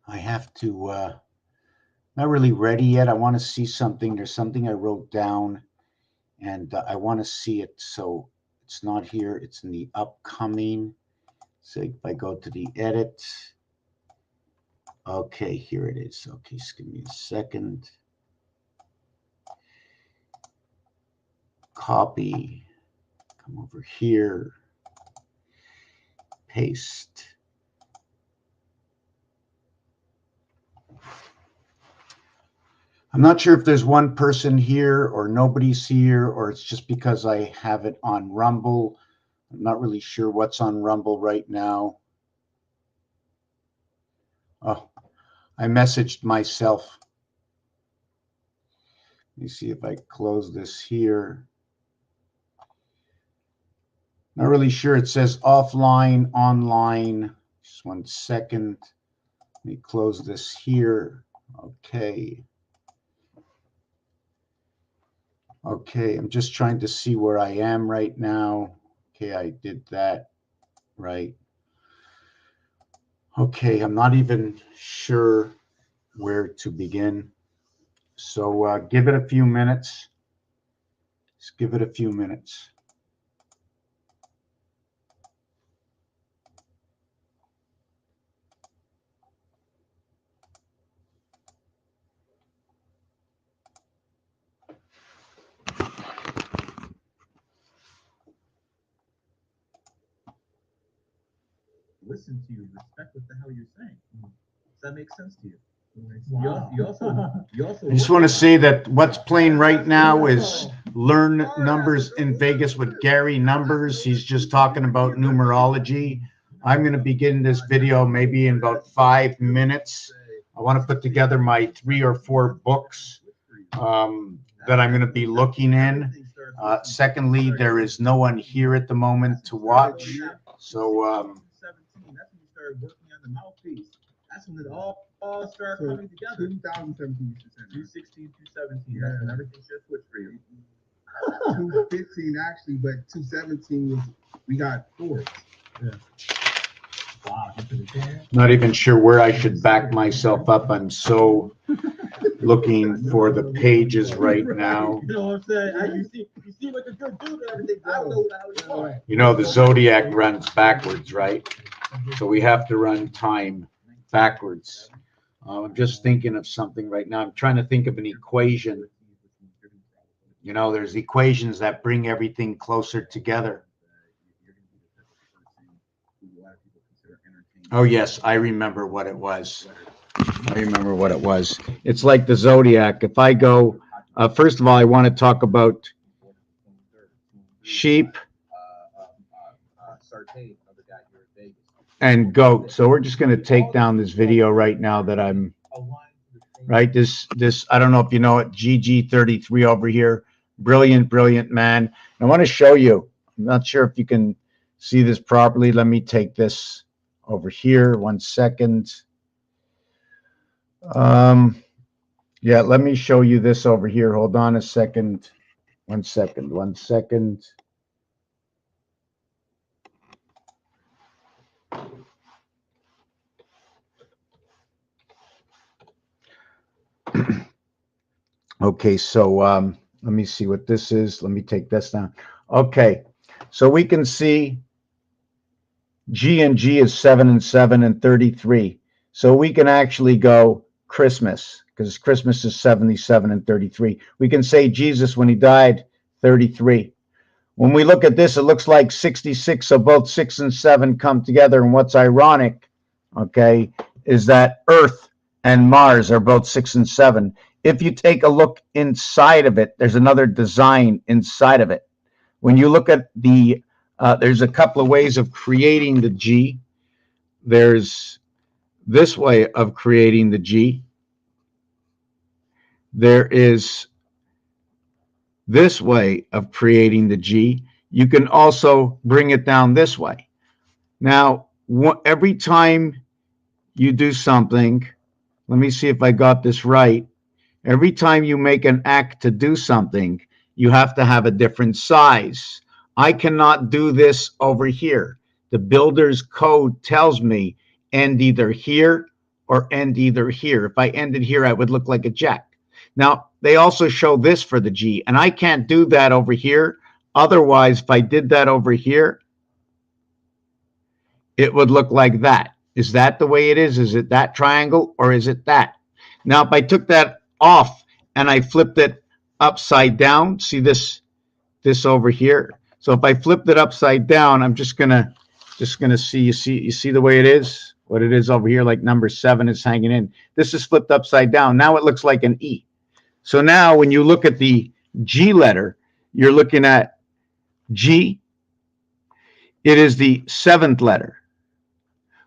I have to, not really ready yet. I want to see something. There's something I wrote down, and I want to see it. So it's not here. It's in the upcoming. So if I go to the edit, okay, here it is. Okay, just give me a second. Copy, come over here, paste. I'm not sure if there's one person here or nobody's here, or it's just because I have it on Rumble. I'm not really sure what's on Rumble right now. Oh, I messaged myself. Let me see if I close this here. Not really sure. It says offline, online. Just 1 second. Let me close this here. Okay. Okay, I'm just trying to see where I am right now. Okay, I did that. Right. Okay, I'm not even sure where to begin. So give it a few minutes. Just give it a few minutes. Listen to you, respect what the hell you're saying. Does that make sense to you? Wow. You also I just want to say that what's playing right now is Learn Numbers in Vegas with Gary Numbers. He's just talking about numerology. I'm going to begin this video maybe in about 5 minutes. I want to put together my 3 or 4 books that I'm going to be looking in. Secondly, there is no one here at the moment to watch. So, 17, that's when you started working on the mouthpiece. That's when it all started coming together. 2017, 216, 217. That's when everything should switch for you. 215 actually, but 217 was we got 4. Yeah. Wow. not even sure where I should back myself up. I'm so looking for the pages right now. You know what I'm saying? You see what the good do and everything. I don't know what the hell you are. You know, the zodiac runs backwards, right? So we have to run time backwards. I'm just thinking of something right now. I'm trying to think of an equation. You know, there's equations that bring everything closer together. Oh, yes, I remember what it was. It's like the zodiac. If I go, first of all, I want to talk about sheep and goat. So we're just going to take down this video right now that I'm, right? This, I don't know if you know it, GG33 over here. Brilliant man. I want to show you. I'm not sure if you can see this properly. Let me take this over here. 1 second. Yeah, let me show you this over here. Hold on a second. 1 second. Okay, so let me see what this is. Let me take this down. Okay, so we can see G and G is 7 and 7 and 33. So we can actually go Christmas, because Christmas is 77 and 33. We can say Jesus, when he died, 33. When we look at this, it looks like 66. So both 6 and 7 come together. And what's ironic, okay, is that Earth and Mars are both 6 and 7. If you take a look inside of it, there's another design inside of it. When you look at the, there's a couple of ways of creating the G. There's this way of creating the G. There is this way of creating the G. You can also bring it down this way. Now, every time you do something, let me see if I got this right. Every time you make an act to do something, you have to have a different size. I cannot do this over here. The builder's code tells me end either here or end either here. If I ended here, I would look like a jack. Now, they also show this for the G, and I can't do that over here. Otherwise, if I did that over here, it would look like that. Is that the way it is? Is it that triangle, or is it that? Now, if I took that off and I flipped it upside down, see this over here? So if I flipped it upside down, I'm just gonna see, you see the way it is, what it is over here, like number 7 is hanging in. This is flipped upside down. Now it looks like an E. So now when you look at the G letter, you're looking at G. It is the 7th letter.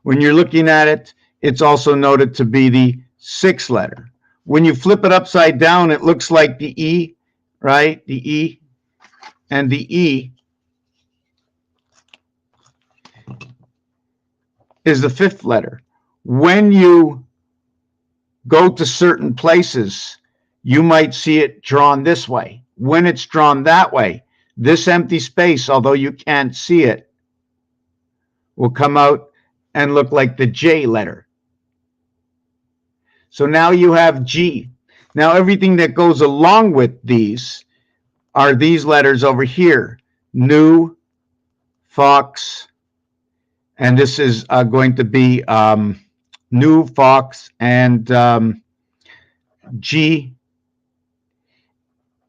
When you're looking at it, it's also noted to be the 6th letter. When you flip it upside down, it looks like the E, right? The E. And the E is the 5th letter. When you go to certain places, you might see it drawn this way. When it's drawn that way, this empty space, although you can't see it, will come out and look like the J letter. So now you have G. Now everything that goes along with these are these letters over here. New, Fox, and this is going to be New, Fox, and G,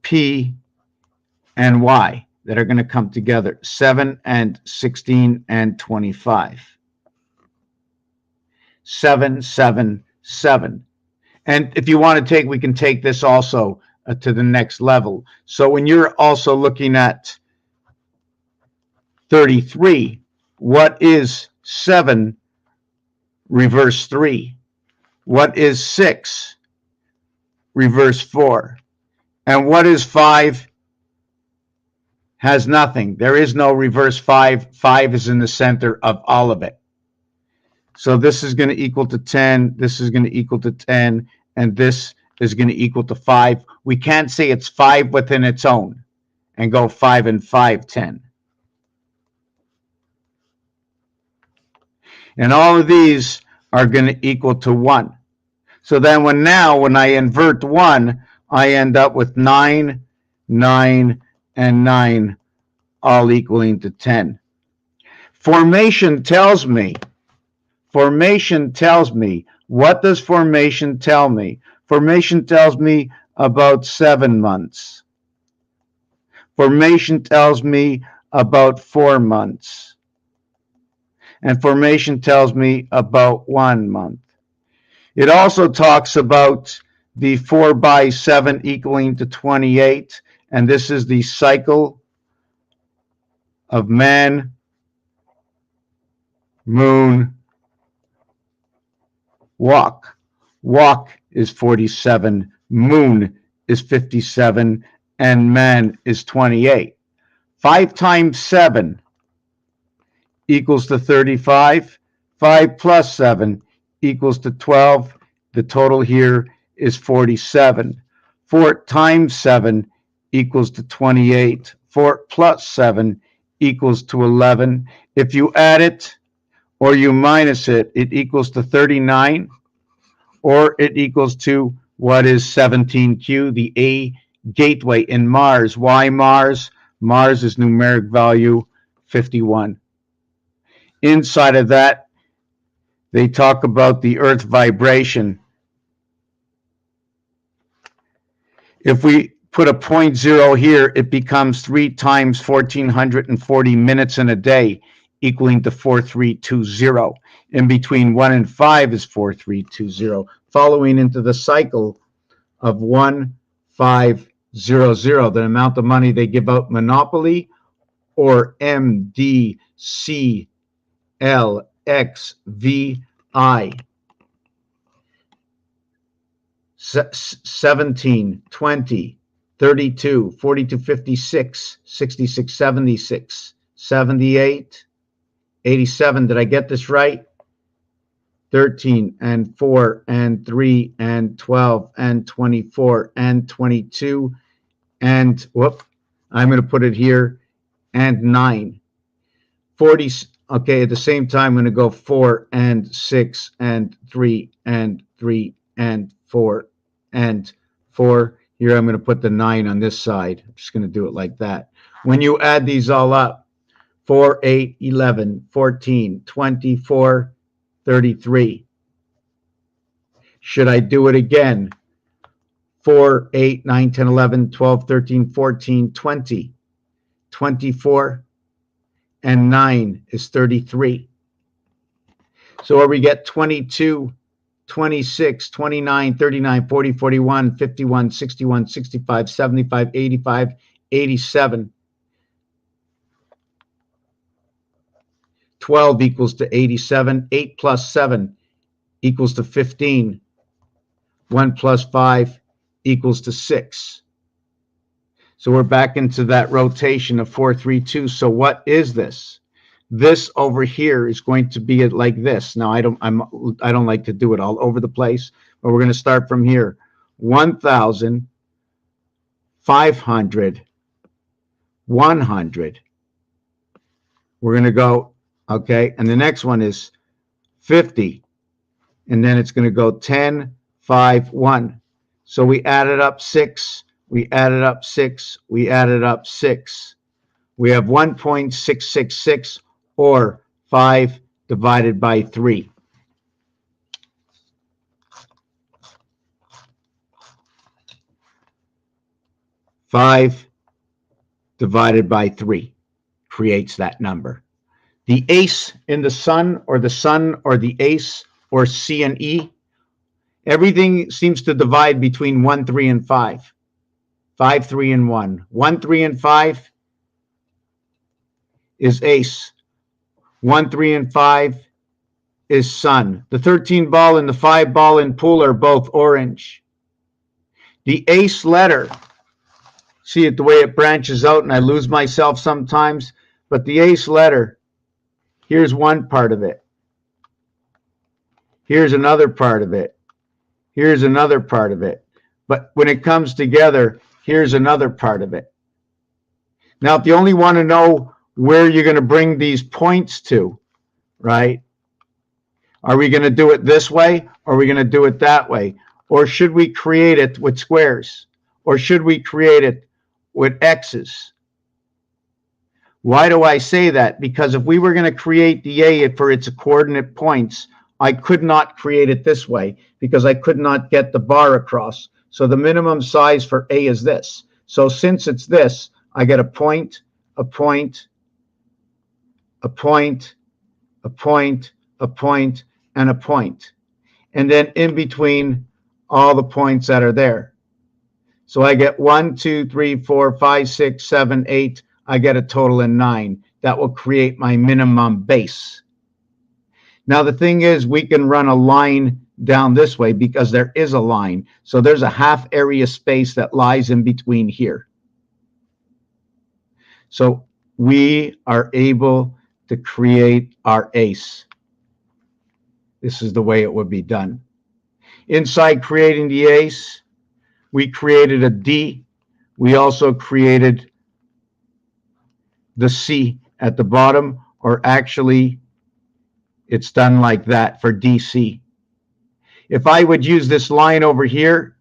P, and Y that are going to come together. 7 and 16 and 25. 7, 7, 7. And if you want to take, we can take this also to the next level. So when you're also looking at 33, what is 7 reverse 3? What is 6 reverse 4? And what is 5? Has nothing. There is no reverse 5. 5 is in the center of all of it. So this is going to equal to 10. This is going to equal to 10. And this is going to equal to 5. We can't say it's 5 within its own and go 5 and 5, 10. And all of these are going to equal to 1. So then when I invert 1, I end up with 9, 9, and 9, all equaling to 10. Formation tells me, what does formation tell me? Formation tells me about 7 months. Formation tells me about 4 months. And formation tells me about 1 month. It also talks about the 4 by 7 equaling to 28. And this is the cycle of man, moon, walk. Walk is 47, moon is 57, and man is 28. 5 times 7 equals to 35. 5 plus 7 equals to 12. The total here is 47. 4 times 7 equals to 28. 4 plus 7 equals to 11. If you add it or you minus it, it equals to 39, or it equals to what is 17Q, the A gateway in Mars. Why Mars? Mars is numeric value 51. Inside of that, they talk about the Earth vibration. If we put a 0.0 here, it becomes 3 times 1440 minutes in a day, equaling to 4320. In between 1 and 5 is 4320, following into the cycle of 1500, the amount of money they give out monopoly, or MDCLXVI. 17, 20, 32, 42, 56, 66, 76, 78, 87. Did I get this right? 13 and 4 and 3 and 12 and 24 and 22 and I'm going to put it here, and 9. Okay, at the same time, I'm going to go 4 and 6 and 3 and 3 and 4 and 4. Here I'm going to put the 9 on this side. I'm just going to do it like that. When you add these all up, 4, 8, 11, 14, 24, 33. Should I do it again? 4, 8, 9, 10, 11, 12, 13, 14, 20, 24, and 9 is 33. So where we get 22, 26, 29, 39, 40, 41, 51, 61, 65, 75, 85, 87. 12 equals to 87. 8 plus 7 equals to 15. 1 plus 5 equals to 6. So we're back into that rotation of 4, 3, 2. So what is this? This over here is going to be like this. Now I don't like to do it all over the place, but we're going to start from here. 1,500, 100. We're going to go, okay, and the next one is 50, and then it's going to go 10, 5, 1. So we added up 6, we added up 6, we added up 6. We have 1.666, or 5 divided by 3. Five divided by 3 creates that number. The ace in the sun or the ace or C and E, everything seems to divide between 1, 3, and 5. 5, 3, and 1. 1, 3, and 5 is ace. 1, 3, and 5 is sun. The 13 ball and the 5 ball in pool are both orange. The ace letter, see it the way it branches out, and I lose myself sometimes, but the ace letter, here's one part of it. Here's another part of it. Here's another part of it. But when it comes together, here's another part of it. Now, if you only want to know where you're going to bring these points to, right? Are we going to do it this way, or are we going to do it that way? Or should we create it with squares? Or should we create it with X's? Why do I say that? Because if we were going to create the A for its coordinate points, I could not create it this way because I could not get the bar across. So the minimum size for A is this. So since it's this, I get a point, a point, a point, a point, a point, and a point. And then in between all the points that are there. So I get 1, 2, 3, 4, 5, 6, 7, 8. I get a total of 9. That will create my minimum base. Now the thing is, we can run a line down this way because there is a line. So there's a half area space that lies in between here. So we are able to create our ace. This is the way it would be done. Inside creating the ace, we created a D. We also created the C at the bottom, or actually it's done like that for DC. If I would use this line over here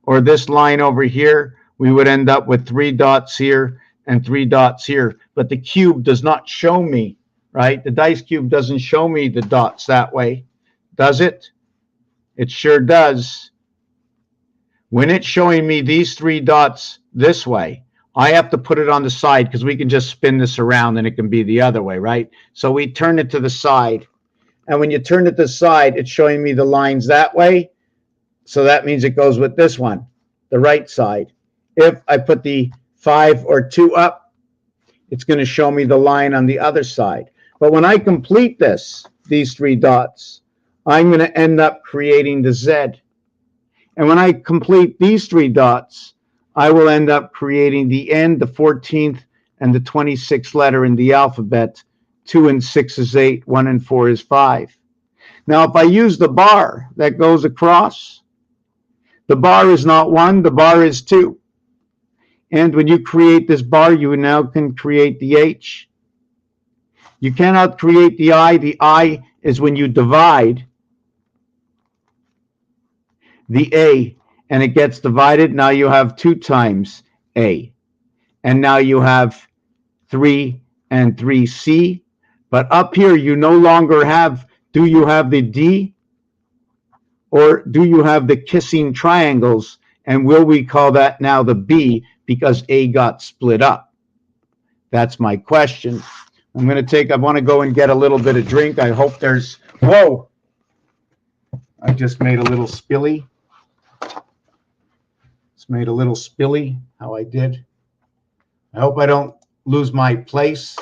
or this line over here, we would end up with 3 dots here and 3 dots here. But the cube does not show me, right? The dice cube doesn't show me the dots that way. Does it? It sure does. When it's showing me these 3 dots this way, I have to put it on the side because we can just spin this around and it can be the other way, right? So we turn it to the side. And when you turn it to the side, it's showing me the lines that way. So that means it goes with this one, the right side. If I put the 5 or 2 up, it's going to show me the line on the other side. But when I complete this, these 3 dots, I'm going to end up creating the Z. And when I complete these 3 dots, I will end up creating the N, the 14th, and the 26th letter in the alphabet. 2 and 6 is 8, 1 and 4 is 5. Now, if I use the bar that goes across, the bar is not 1, the bar is 2. And when you create this bar, you now can create the H. You cannot create the I. The I is when you divide the A and it gets divided. Now you have 2 times A. And now you have 3 and 3C. But up here, you no longer have, do you have the D or do you have the kissing triangles? And will we call that now the B because A got split up? That's my question. I want to go and get a little bit of drink. I hope there's, whoa, I just made a little spilly. Just made a little spilly, how I did. I hope I don't lose my place.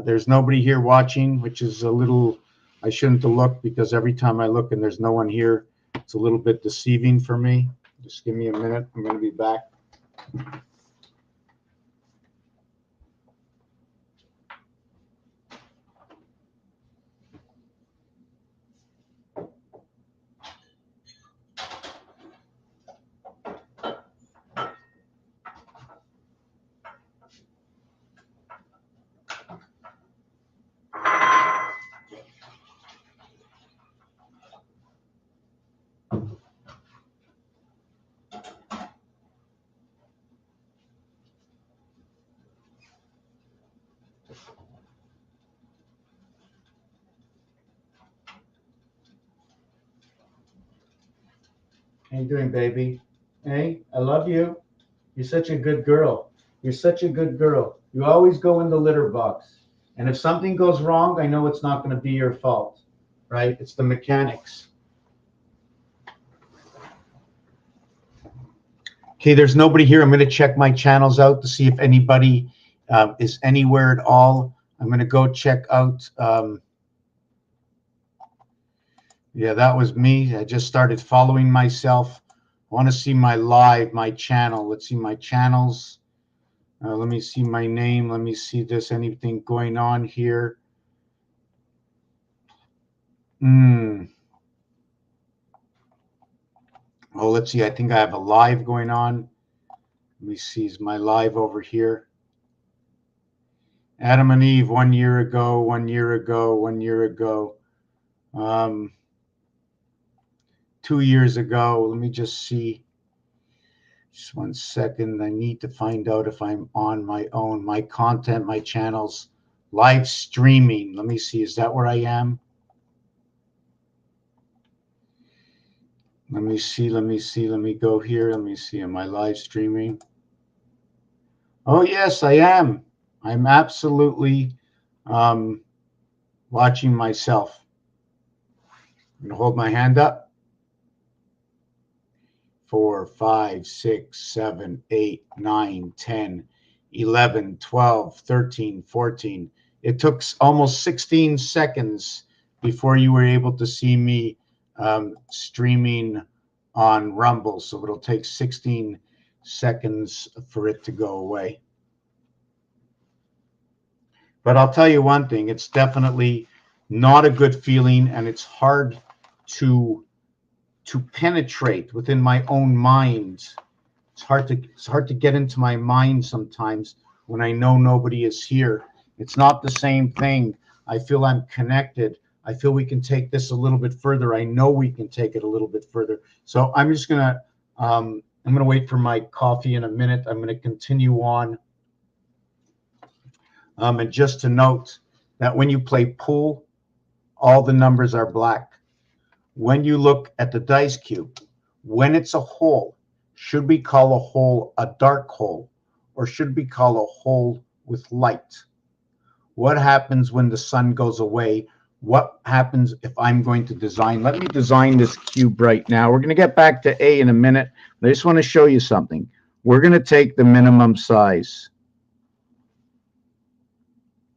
There's nobody here watching, which is a little, I shouldn't have looked because every time I look and there's no one here, it's a little bit deceiving for me. Just give me a minute. I'm going to be back. How you doing, baby? Hey, I love you. You're such a good girl. You're such a good girl. You always go in the litter box. And if something goes wrong, I know it's not going to be your fault, right? It's the mechanics. Okay, there's nobody here. I'm going to check my channels out to see if anybody is anywhere at all. I'm going to go check out. Yeah, that was me. I just started following myself. I want to see my live, my channel. Let's see my channels. Let me see my name. Let me see this. Anything going on here? Oh, let's see. I think I have a live going on. Let me see. Is my live over here? Adam and Eve 1 year ago, 1 year ago, 1 year ago. 2 years ago. Let me just see. Just 1 second. I need to find out if I'm on my own. My content, my channels, live streaming. Let me see. Is that where I am? Let me see. Let me see. Let me go here. Let me see. Am I live streaming? Oh, yes, I am. I'm absolutely watching myself. I'm going to hold my hand up. 4, 5, 6, 7, 8, 9, 10, 11, 12, 13, 14. It took almost 16 seconds before you were able to see me streaming on Rumble. So it'll take 16 seconds for it to go away. But I'll tell you one thing, it's definitely not a good feeling, and it's hard to penetrate within my own mind. It's hard to get into my mind sometimes when I know nobody is here. It's not the same thing. I feel I'm connected. I feel we can take this a little bit further. I know we can take it a little bit further. So I'm just gonna wait for my coffee in a minute. I'm gonna continue on. And just to note that when you play pool, all the numbers are black. When you look at the dice cube, when it's a hole, should we call a hole a dark hole, or should we call a hole with light? What happens when the sun goes away? What happens if I'm going to design? Let me design this cube right now. We're going to get back to A in a minute. I just want to show you something. We're going to take the minimum size.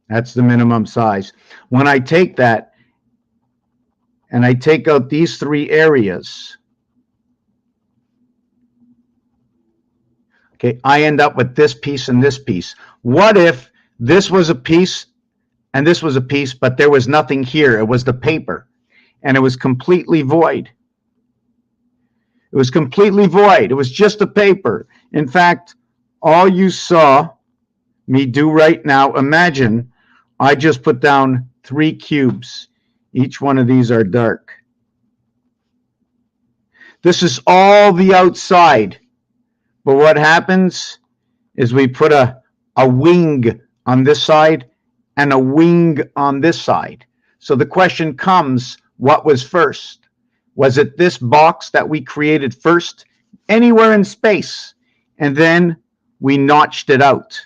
That's the minimum size. When I take that, and I take out these 3 areas, okay, I end up with this piece and this piece. What if this was a piece and this was a piece, but there was nothing here? It was the paper, and it was completely void. It was completely void. It was just a paper. In fact, all you saw me do right now, imagine I just put down 3 cubes. Each one of these are dark. This is all the outside. But what happens is we put a wing on this side and a wing on this side. So the question comes, what was first? Was it this box that we created first, anywhere in space, and then we notched it out?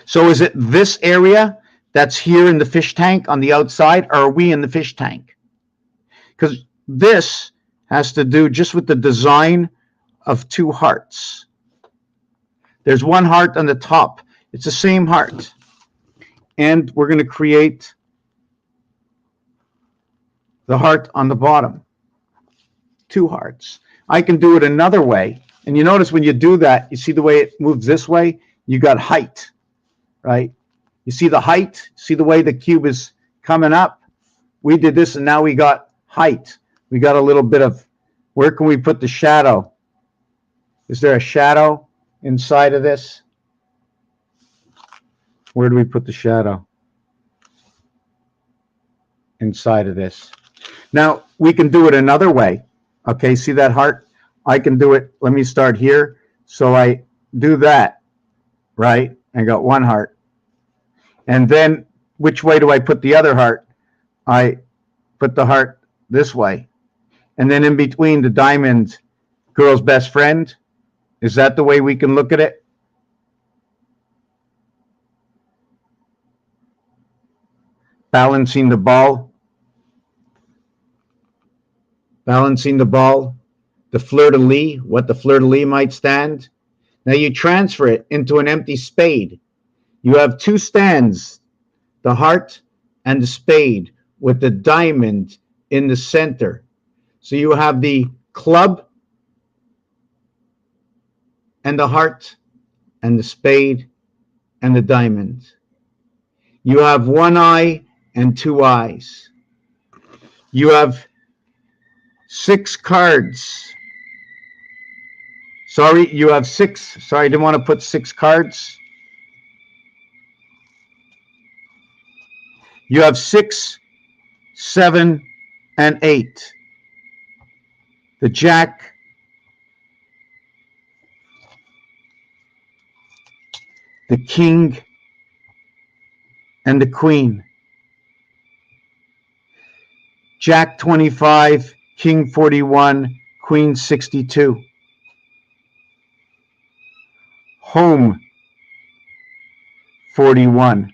So is it this area that's here in the fish tank on the outside, or are we in the fish tank? Because this has to do just with the design of 2 hearts. There's 1 heart on the top. It's the same heart. And we're going to create the heart on the bottom. 2 hearts. I can do it another way. And you notice when you do that, you see the way it moves this way? You got height, right? You see the height? See the way the cube is coming up? We did this and now we got height. We got a little bit of, where can we put the shadow? Is there a shadow inside of this? Where do we put the shadow? Inside of this. Now, we can do it another way. Okay, see that heart? I can do it. Let me start here. So I do that, right? I got 1 heart. And then, which way do I put the other heart? I put the heart this way. And then in between the diamond, girl's best friend. Is that the way we can look at it? Balancing the ball. Balancing the ball. The fleur-de-lis, what the fleur-de-lis might stand. Now you transfer it into an empty spade. You have 2 stands, the heart and the spade, with the diamond in the center. So you have the club and the heart and the spade and the diamond. You have 1 eye and 2 eyes. You have 6 cards. Sorry, you have 6. Sorry, I didn't want to put 6 cards. You have 6, 7, and 8. The jack, the king, and the queen. Jack 25, king 41, queen 62. Home 41.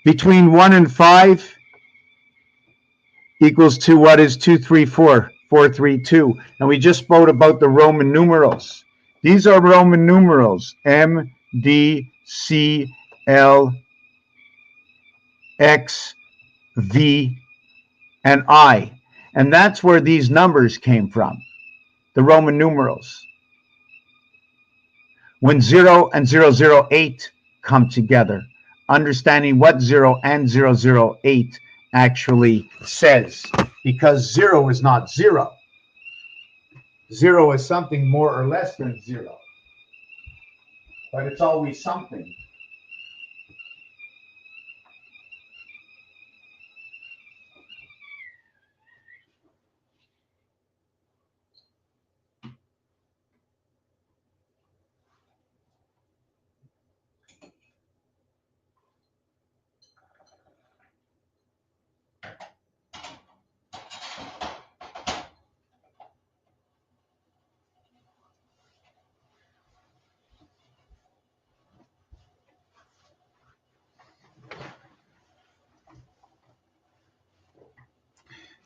Between 1 and 5 equals to what is 2, 3, 4, 4, 3, 2. And we just spoke about the Roman numerals. These are Roman numerals. M, D, C, L, X, V, and I. And that's where these numbers came from, the Roman numerals. When 0 and 008 come together, understanding what 0 and 008 actually says, because 0 is not 0. 0 is something more or less than 0, but it's always something.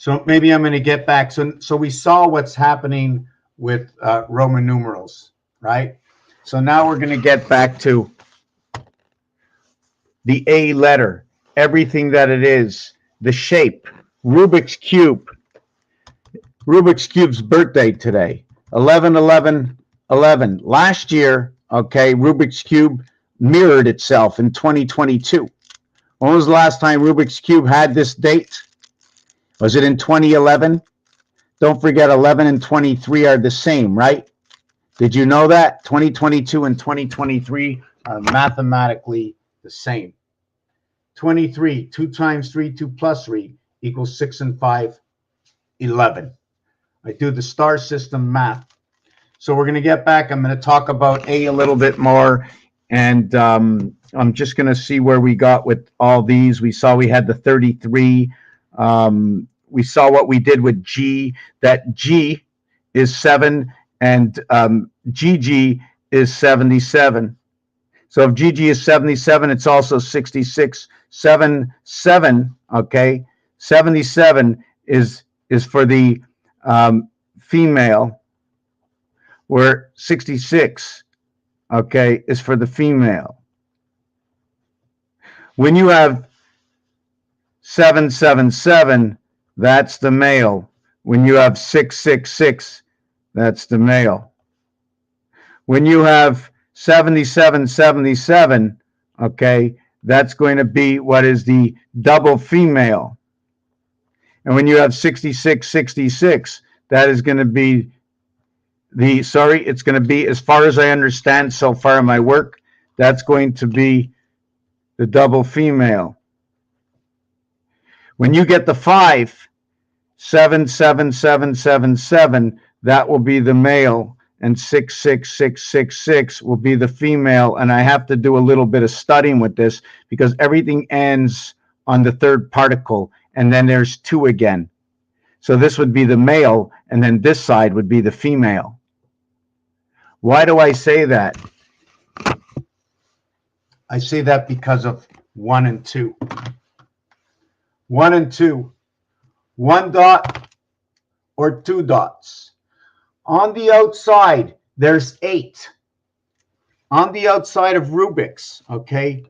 So maybe I'm going to get back. So we saw what's happening with Roman numerals, right? So now we're going to get back to the A letter, everything that it is, the shape, Rubik's Cube. Rubik's Cube's birthday today, 11/11/11. Last year, okay, Rubik's Cube mirrored itself in 2022. When was the last time Rubik's Cube had this date? Was it in 2011? Don't forget, 11 and 23 are the same, right? Did you know that? 2022 and 2023 are mathematically the same. 23, 2 times 3, 2 plus 3 equals 6 and 5, 11. I do the star system math. So we're going to get back. I'm going to talk about A a little bit more. And I'm just going to see where we got with all these. We saw we had the 33. We saw what we did with G, that G is 7 and GG is 77. So if GG is 77, it's also 66. 7, okay? 77 is for the female, where 66, okay, is for the female. When you have 777, that's the male. When you have 666, that's the male. When you have 7777, okay, that's going to be what is the double female. And when you have 6666, that is going to be it's going to be, as far as I understand so far in my work, that's going to be the double female. When you get the 5, 77777, that will be the male, and 66666 will be the female. And I have to do a little bit of studying with this because everything ends on the third particle, and then there's 2 again. So this would be the male, and then this side would be the female. Why do I say that? I say that because of 1 and 2. 1 and 2. 1 dot or 2 dots. On the outside, there's 8. On the outside of Rubik's, okay?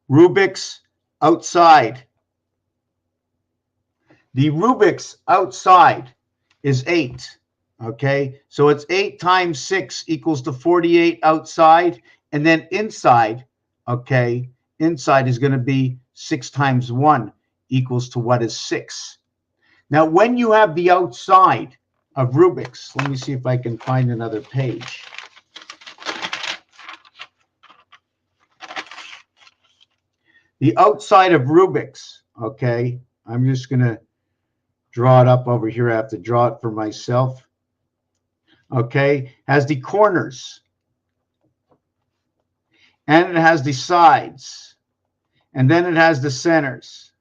Rubik's outside. The Rubik's outside is 8. Okay, so it's 8 times 6 equals to 48 outside, and then inside, okay, inside is going to be 6 times 1 equals to what is 6. Now, when you have the outside of Rubik's, let me see if I can find another page. The outside of Rubik's, okay, I'm just going to draw it up over here. I have to draw it for myself. Okay, has the corners, and it has the sides, and then it has the centers.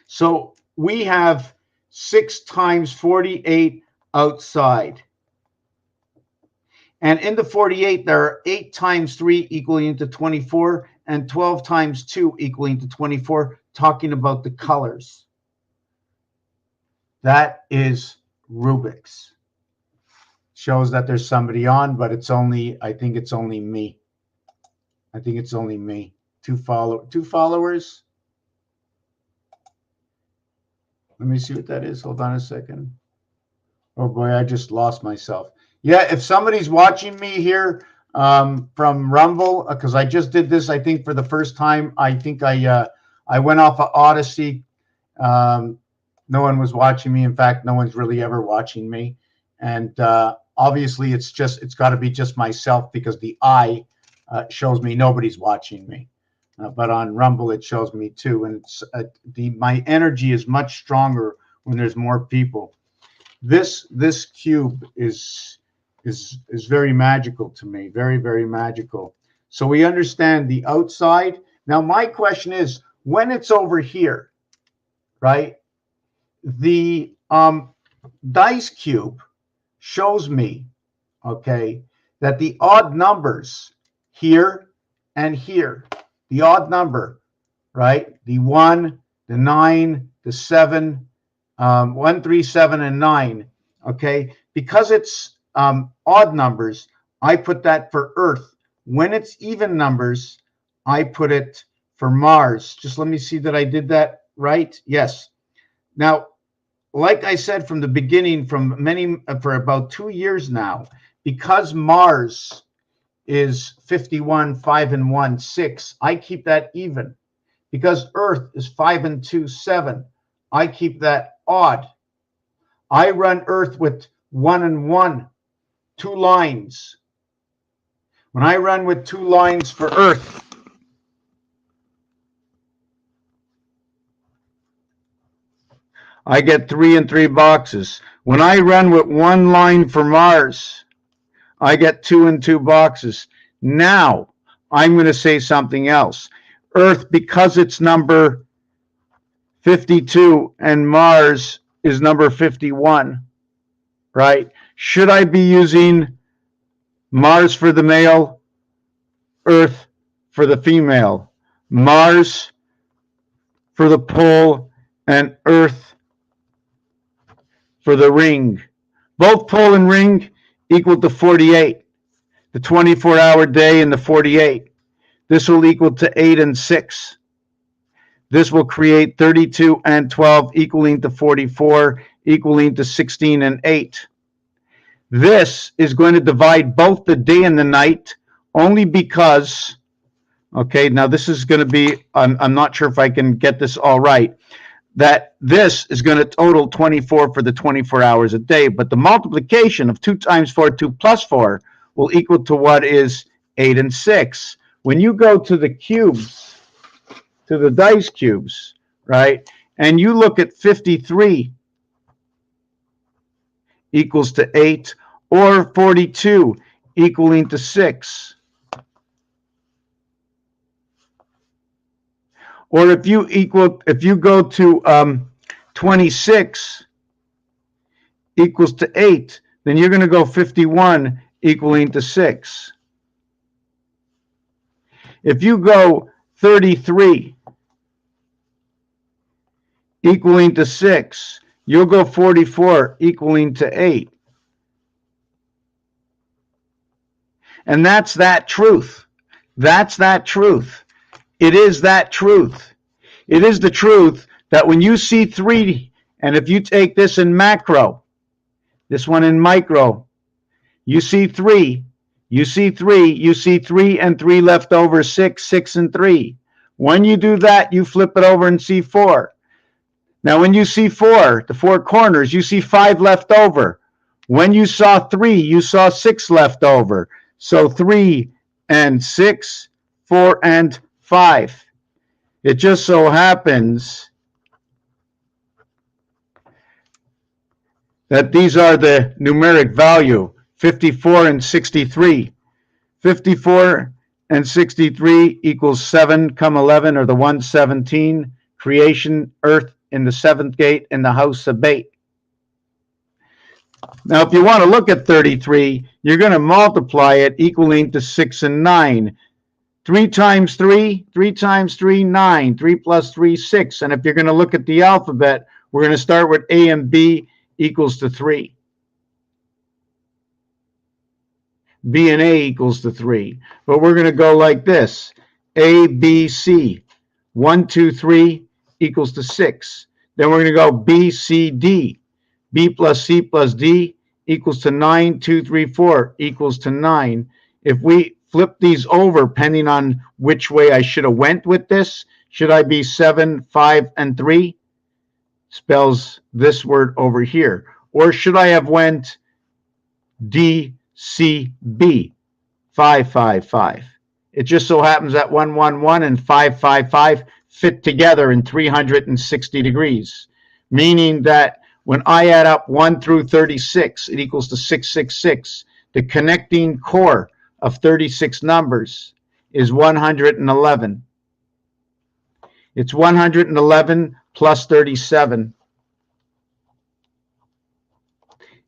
So we have 6 times 48 outside. And in the 48, there are 8 times 3 equaling to 24, and 12 times 2 equaling to 24, talking about the colors. That is Rubik's. Shows that there's somebody on, but it's only, I think it's only me. I think it's only me. 2 followers. Let me see what that is. Hold on a second. Oh boy, I just lost myself. Yeah, if somebody's watching me here from Rumble, because I just did this, I think for the first time. I think I went off of Odyssey. No one was watching me. In fact, no one's really ever watching me. And obviously, it's got to be just myself, because the eye shows me nobody's watching me. But on Rumble, it shows me too. And it's, my energy is much stronger when there's more people. This cube is very magical to me. Very, very magical. So we understand the outside. Now, my question is, when it's over here, right? The dice cube shows me, okay, that the odd numbers here and here, the odd number, right? The 1, the 9, the 7, 1, 3, 7, and 9, okay? Because it's odd numbers, I put that for Earth. When it's even numbers, I put it for Mars. Just let me see that I did that right. Yes. Now, like I said from the beginning, for about 2 years now, because Mars is 51, 5 and 1, 6, I keep that even. Because Earth is 5 and 2, 7, I keep that odd. I run Earth with 1 and 1, 2 lines. When I run with 2 lines for Earth, I get 3 and 3 boxes. When I run with 1 line for Mars, I get 2 and 2 boxes. Now, I'm going to say something else. Earth, because it's number 52 and Mars is number 51, right? Should I be using Mars for the male, Earth for the female? Mars for the pole and Earth for the ring. Both pole and ring equal to 48. The 24-hour day and the 48. This will equal to 8 and 6. This will create 32 and 12 equaling to 44, equaling to 16 and 8. This is going to divide both the day and the night only because, okay, now this is going to be, I'm not sure if I can get this all right, that this is going to total 24 for the 24 hours a day, but the multiplication of 2 times 4, 2 plus 4, will equal to what is 8 and 6. When you go to the cubes, to the dice cubes, right, and you look at 53 equals to 8, or 42 equaling to 6. Or if you go to 26 equals to 8, then you're going to go 51 equaling to 6. If you go 33 equaling to 6, you'll go 44 equaling to 8. And that's that truth. That's that truth. It is that truth. It is the truth that when you see 3, and if you take this in macro, this one in micro, you see 3, you see 3, you see 3 and 3 left over, 6, 6 and 3. When you do that, you flip it over and see 4. Now, when you see 4, the 4 corners, you see 5 left over. When you saw 3, you saw 6 left over. So 3 and 6, 4 and 5. It just so happens that these are the numeric value, 54 and 63. 54 and 63 equals 7, 11, or the 117. Creation, Earth in the 7th gate in the house of bait. Now, if you want to look at 33, you're going to multiply it equaling to 6 and 9. 3 times 3, 3 times 3, 9. 3 plus 3, 6. And if you're going to look at the alphabet, we're going to start with A and B equals to 3. B and A equals to 3. But we're going to go like this. A, B, C. 1, 2, 3 equals to 6. Then we're going to go B, C, D. B plus C plus D equals to 9. 2, 3, 4 equals to 9. If we flip these over, depending on which way I should have went with this, should I be 7, 5, and 3? Spells this word over here. Or should I have went D, C, B, 5, 5, 5? It just so happens that 1, 1, 1 and 5, 5, 5 fit together in 360 degrees, meaning that when I add up 1 through 36, it equals to 666. The connecting core of 36 numbers is 111. It's 111 plus 37,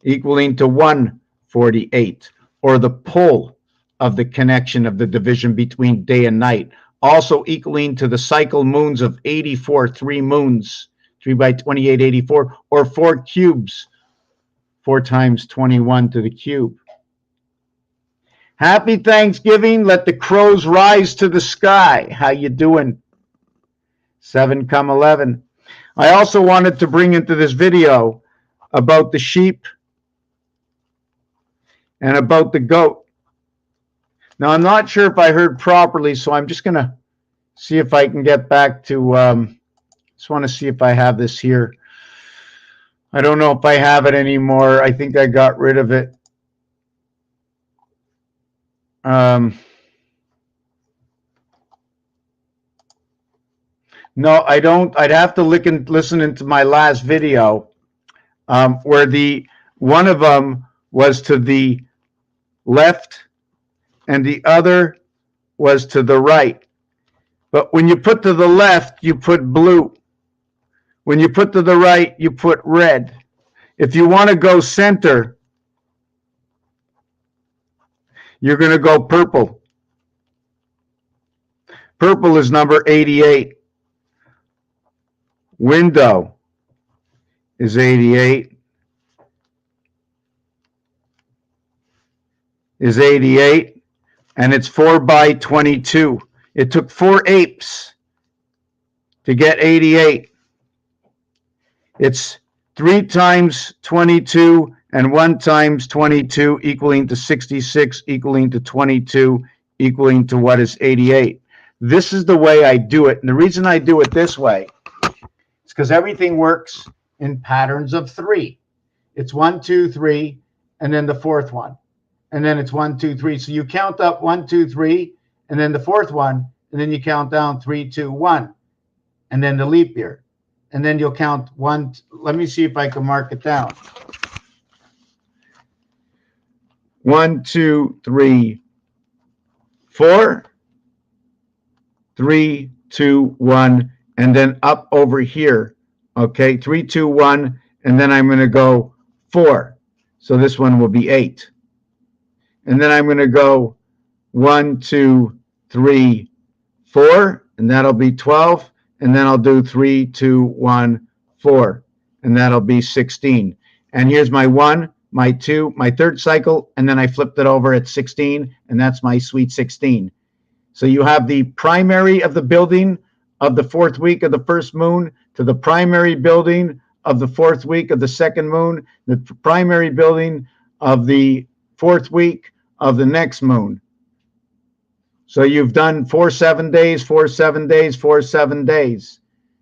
equaling to 148, or the pole of the connection of the division between day and night, also equaling to the cycle moons of 84, 3 moons, 3 by 28, 84, or 4 cubes, 4 times 21 to the cube. Happy Thanksgiving. Let the crows rise to the sky. How you doing? 7, 11. I also wanted to bring into this video about the sheep and about the goat. Now, I'm not sure if I heard properly, so I'm just going to see if I can get back to, just want to see if I have this here. I don't know if I have it anymore. I think I got rid of it. No, I don't. I'd have to listen into my last video, where one of them was to the left and the other was to the right. But when you put to the left, you put blue. When you put to the right, you put red. If you want to go center, you're going to go purple. Purple is number 88. Window is 88. Is 88. And it's 4 by 22. It took 4 apes to get 88. It's 3 times 22 and 1 times 22 equaling to 66, equaling to 22, equaling to what is 88. This is the way I do it. And the reason I do it this way is because everything works in patterns of 3. It's 1, 2, 3, and then the fourth one. And then it's 1, 2, 3. So you count up 1, 2, 3, and then the fourth one, and then you count down 3, 2, 1, and then the leap year. And then you'll count 1. Let me see if I can mark it down. 1, 2, 3, 4, 3, 2, 1, and then up over here. Okay, 3, 2, 1, and then I'm going to go 4. So this one will be 8. And then I'm going to go 1, 2, 3, 4, and that'll be 12. And then I'll do 3, 2, 1, 4, and that'll be 16. And here's my 1, my 2, my third cycle, and then I flipped it over at 16, and that's my sweet 16. So you have the primary of the building of the 4th week of the first moon to the primary building of the 4th week of the second moon, the primary building of the 4th week of the next moon. So you've done 4 7 days, 4 7 days, 4 7 days.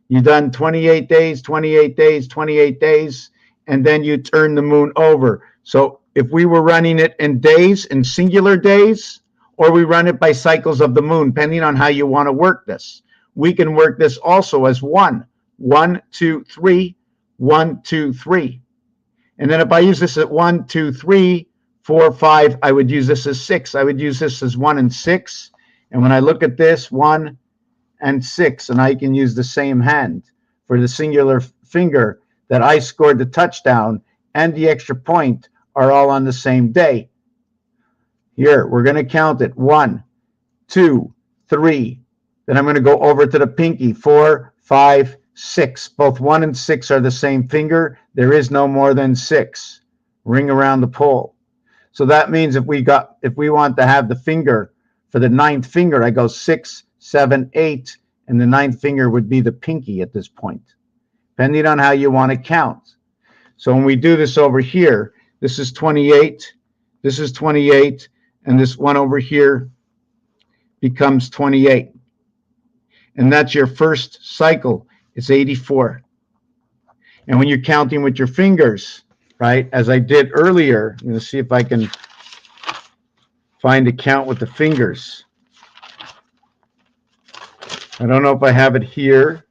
You've done 28 days, 28 days, 28 days, and then you turn the moon over. So if we were running it in days, in singular days, or we run it by cycles of the moon, depending on how you want to work this. We can work this also as 1, 1, 2, 3, 1, 2, 3. And then if I use this at 1, 2, 3, 4, 5, I would use this as 6. I would use this as 1 and 6. And when I look at this, 1 and 6, and I can use the same hand for the singular finger that I scored the touchdown and the extra point are all on the same day. Here, we're going to count it. 1, 2, 3. Then I'm going to go over to the pinky. 4, 5, 6. Both 1 and 6 are the same finger. There is no more than 6. Ring around the pole. So that means if we want to have the finger for the 9th finger, I go 6, 7, 8, and the 9th finger would be the pinky at this point, depending on how you want to count. So when we do this over here, this is 28, this is 28, and this one over here becomes 28. And that's your first cycle. It's 84. And when you're counting with your fingers, right, as I did earlier, I'm going to see if I can find a count with the fingers. I don't know if I have it here.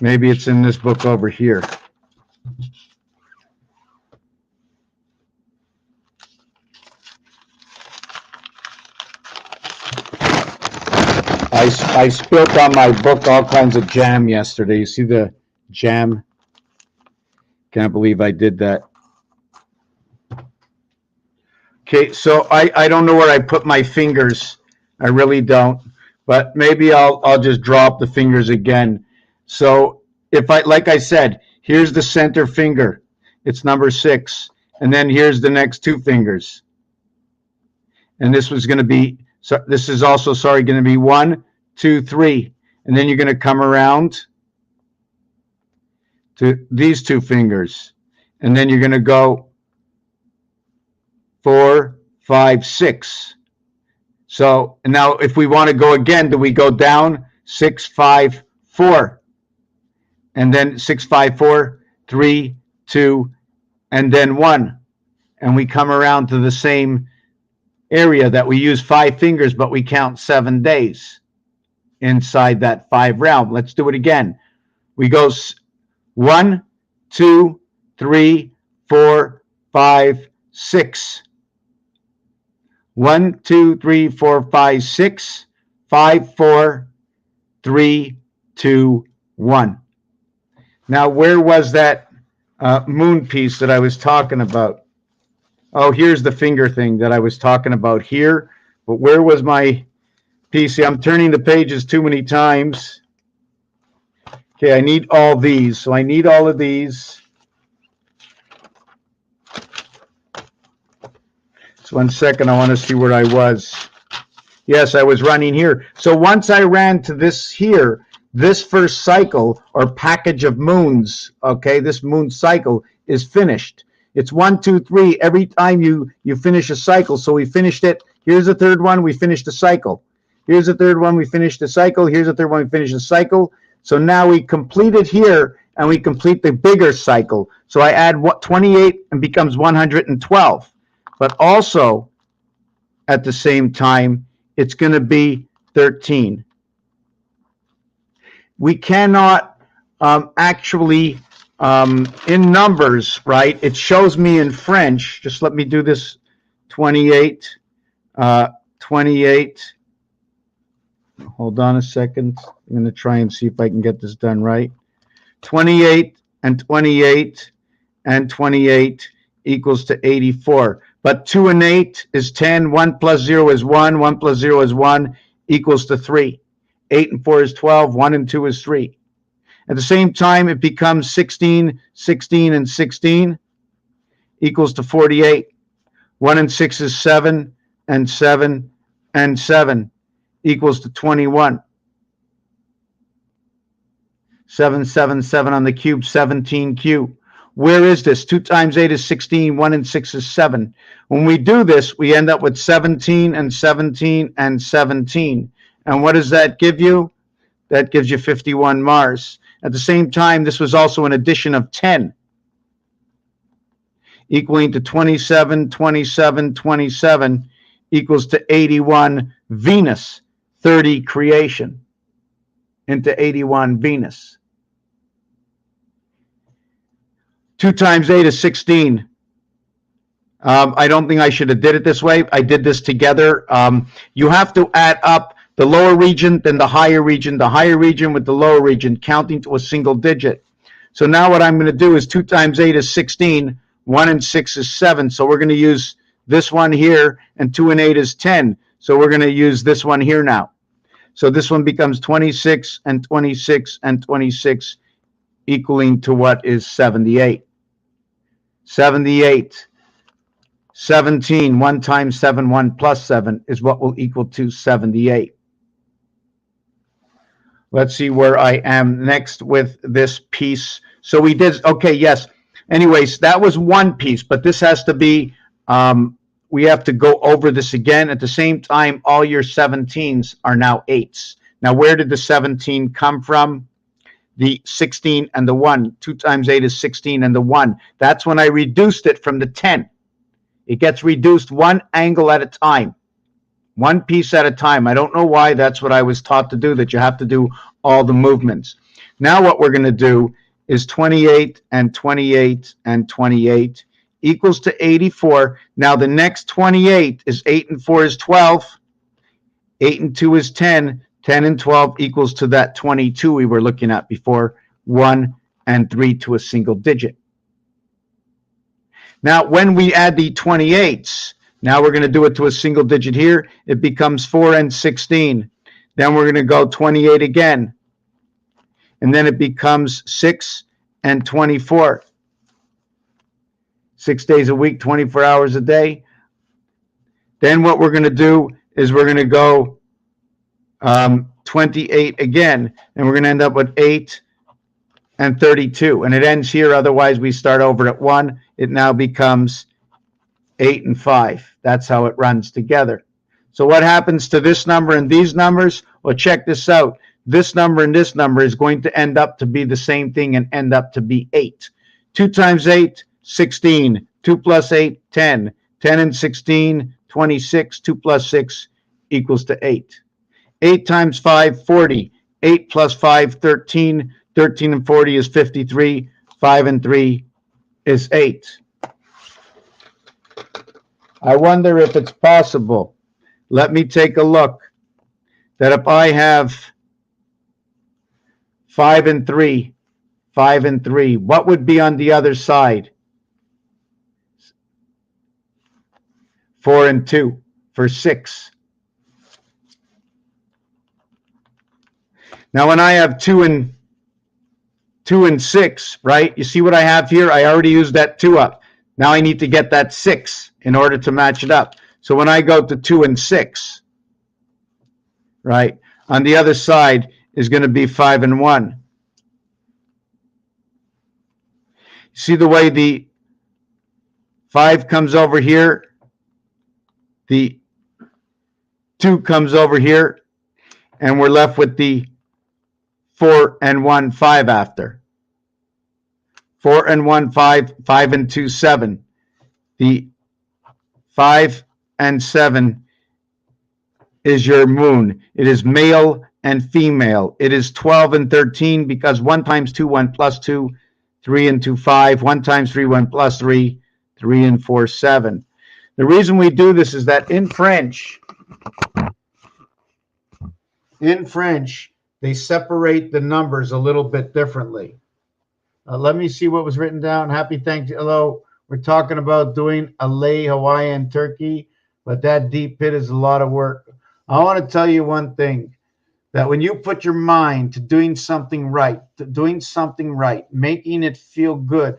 Maybe it's in this book over here. I spilled on my book all kinds of jam yesterday. You see the jam? Can't believe I did that. Okay, so I don't know where I put my fingers. I really don't. But maybe I'll just drop the fingers again. So if like I said, here's the center finger. It's number 6. And then here's the next 2 fingers. And this was going to be, so this is also, going to be 1, 2, 3. And then you're going to come around to these 2 fingers. And then you're going to go 4, 5, 6. So now if we want to go again, do we go down 6, 5, 4? And then 6, 5, 4, 3, 2, and then 1. and we come around to the same area that we use 5 fingers, but we count 7 days inside that 5 realm. Let's do it again. We go 1, 2, 3, 4, 5, 6. 1, 2, 3, 4, 5, 6, 5, 4, 3, 2, 1. Now, where was that moon piece that I was talking about? Oh, here's the finger thing that I was talking about here. But where was my piece? I'm turning the pages too many times. Okay, I need all these. So I need all of these. Just 1 second. I want to see where I was. Yes, I was running here. So once I ran to this here, this first cycle or package of moons, okay, this moon cycle is finished. It's 1, 2, 3 every time you finish a cycle. So we finished it. Here's the third one. We finished the cycle. Here's the third one. We finished the cycle. Here's the third one. We finished the cycle. So now we complete it here and we complete the bigger cycle. So I add 28 and becomes 112. But also at the same time, it's going to be 13. We cannot actually, in numbers, right? It shows me in French. Just let me do this. 28, 28. Hold on a second. I'm going to try and see if I can get this done right. 28 and 28 and 28 equals to 84. But 2 and 8 is 10. 1 plus 0 is 1. 1 plus 0 is 1 equals to 3. 8 and 4 is 12. 1 and 2 is 3. At the same time, it becomes 16, 16 and 16 equals to 48. 1 and 6 is 7, and 7 and 7 equals to 21. 7, 7, 7 on the cube, 17 cube. Where is this? 2 times 8 is 16, 1 and 6 is 7. When we do this, we end up with 17 and 17 and 17. And what does that give you? That gives you 51 Mars. At the same time, this was also an addition of 10, equaling to 27, 27, 27 equals to 81 Venus, 30 creation into 81 Venus. 2 times 8 is 16. I don't think I should have did it this way. I did this together. You have to add up the lower region, then the higher region with the lower region, counting to a single digit. So now what I'm going to do is 2 times 8 is 16, 1 and 6 is 7. So we're going to use this one here, and 2 and 8 is 10. So we're going to use this one here now. So this one becomes 26 and 26 and 26, equaling to what is 78. 78. 17, 1 times 7, 1 plus 7 is what will equal to 78. Let's see where I am next with this piece. So we did, okay, yes. Anyways, that was one piece, but this has to be, we have to go over this again. At the same time, all your 17s are now 8s. Now, where did the 17 come from? The 16 and the 1. 2 times 8 is 16 and the 1. That's when I reduced it from the 10. It gets reduced one angle at a time, one piece at a time. I don't know why. That's what I was taught to do, that you have to do all the movements. Now what we're going to do is 28 and 28 and 28 equals to 84. Now the next 28 is 8 and 4 is 12. 8 and 2 is 10. 10 and 12 equals to that 22 we were looking at before. 1 and 3 to a single digit. Now, when we add the 28s, now we're going to do it to a single digit here. It becomes 4 and 16. Then we're going to go 28 again. And then it becomes 6 and 24. 6 days a week, 24 hours a day. Then what we're going to do is we're going to go 28 again. And we're going to end up with 8 and 32. And it ends here. Otherwise, we start over at 1. It now becomes 8 and 5. That's how it runs together. So what happens to this number and these numbers? Well, check this out. This number and this number is going to end up to be the same thing and end up to be 8. 2 times 8, 16. 2 plus 8, 10. 10 and 16, 26. 2 plus 6 equals to 8. 8 times 5, 40. 8 plus 5, 13. 13 and 40 is 53. 5 and 3 is 8. I wonder if it's possible. Let me take a look. That if I have 5 and 3, 5 and 3, what would be on the other side? 4 and 2 for 6. Now when I have 2 and 6, right? You see what I have here? I already used that 2 up. Now I need to get that 6 in order to match it up. So when I go to 2 and 6, right, on the other side is going to be 5 and 1. See the way the 5 comes over here, the 2 comes over here, and we're left with the 4 and 1, 5 after. 4 and 1, 5, 5 and 2, 7. The 5 and 7 is your moon. It is male and female. It is 12 and 13 because 1 times 2, 1 plus 2, 3 and 2, 5. 1 times 3, 1 plus 3, 3 and 4, 7. The reason we do this is that in French, they separate the numbers a little bit differently. Let me see what was written down. Happy Thanksgiving. Hello. We're talking about doing a lay Hawaiian turkey, but that deep pit is a lot of work. I want to tell you one thing, that when you put your mind to doing something right, making it feel good,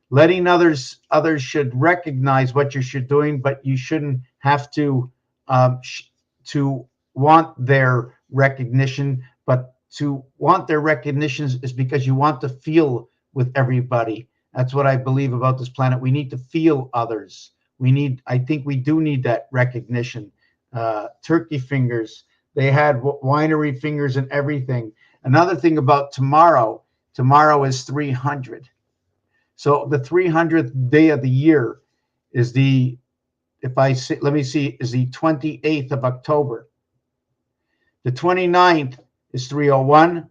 letting others should recognize what you should doing, but you shouldn't have to want their recognition. But to want their recognition is because you want to feel with everybody. That's what I believe about this planet. We need to feel others. I think we do need that recognition. Turkey fingers. They had winery fingers and everything. Another thing about tomorrow is 300. So the 300th day of the year is is the 28th of October. The 29th is 301.